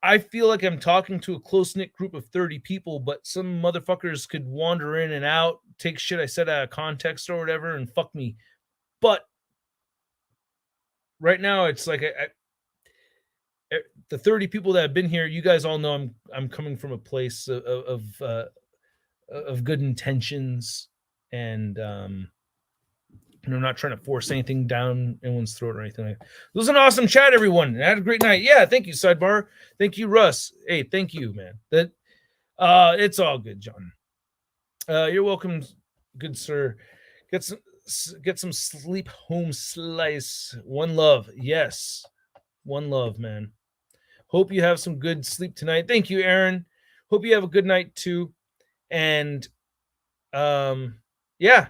I feel like I'm talking to a close-knit group of 30 people, but some motherfuckers could wander in and out, take shit I said out of context or whatever, and fuck me. But right now, it's like the 30 people that have been here, you guys all know I'm coming from a place of good intentions, and I'm not trying to force anything down anyone's throat or anything like that. It was an awesome chat, everyone. I had a great night. Yeah, thank you, Sidebar. Thank you, Russ. Hey, thank you, man. It's all good, John. You're welcome, good sir. Get some sleep, home slice. One love. Yes. One love, man. Hope you have some good sleep tonight. Thank you, Aaron. Hope you have a good night too. And yeah.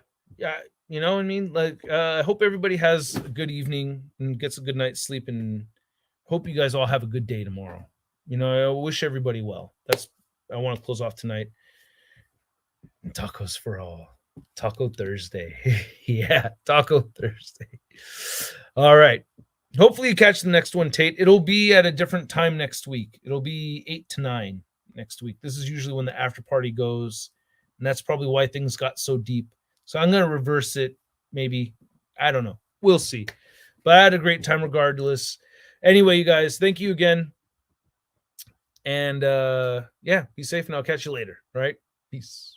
You know what I mean? Like, I hope everybody has a good evening and gets a good night's sleep, and hope you guys all have a good day tomorrow. You know, I wish everybody well. I want to close off tonight. Tacos for all. Taco Thursday. Yeah, Taco Thursday. All right. Hopefully you catch the next one, Tate. It'll be at a different time next week. It'll be 8 to 9 next week. This is usually when the after party goes, and that's probably why things got so deep. So I'm going to reverse it maybe. I don't know. We'll see. But I had a great time regardless. Anyway, you guys, thank you again. And yeah, be safe, and I'll catch you later. All right? Peace.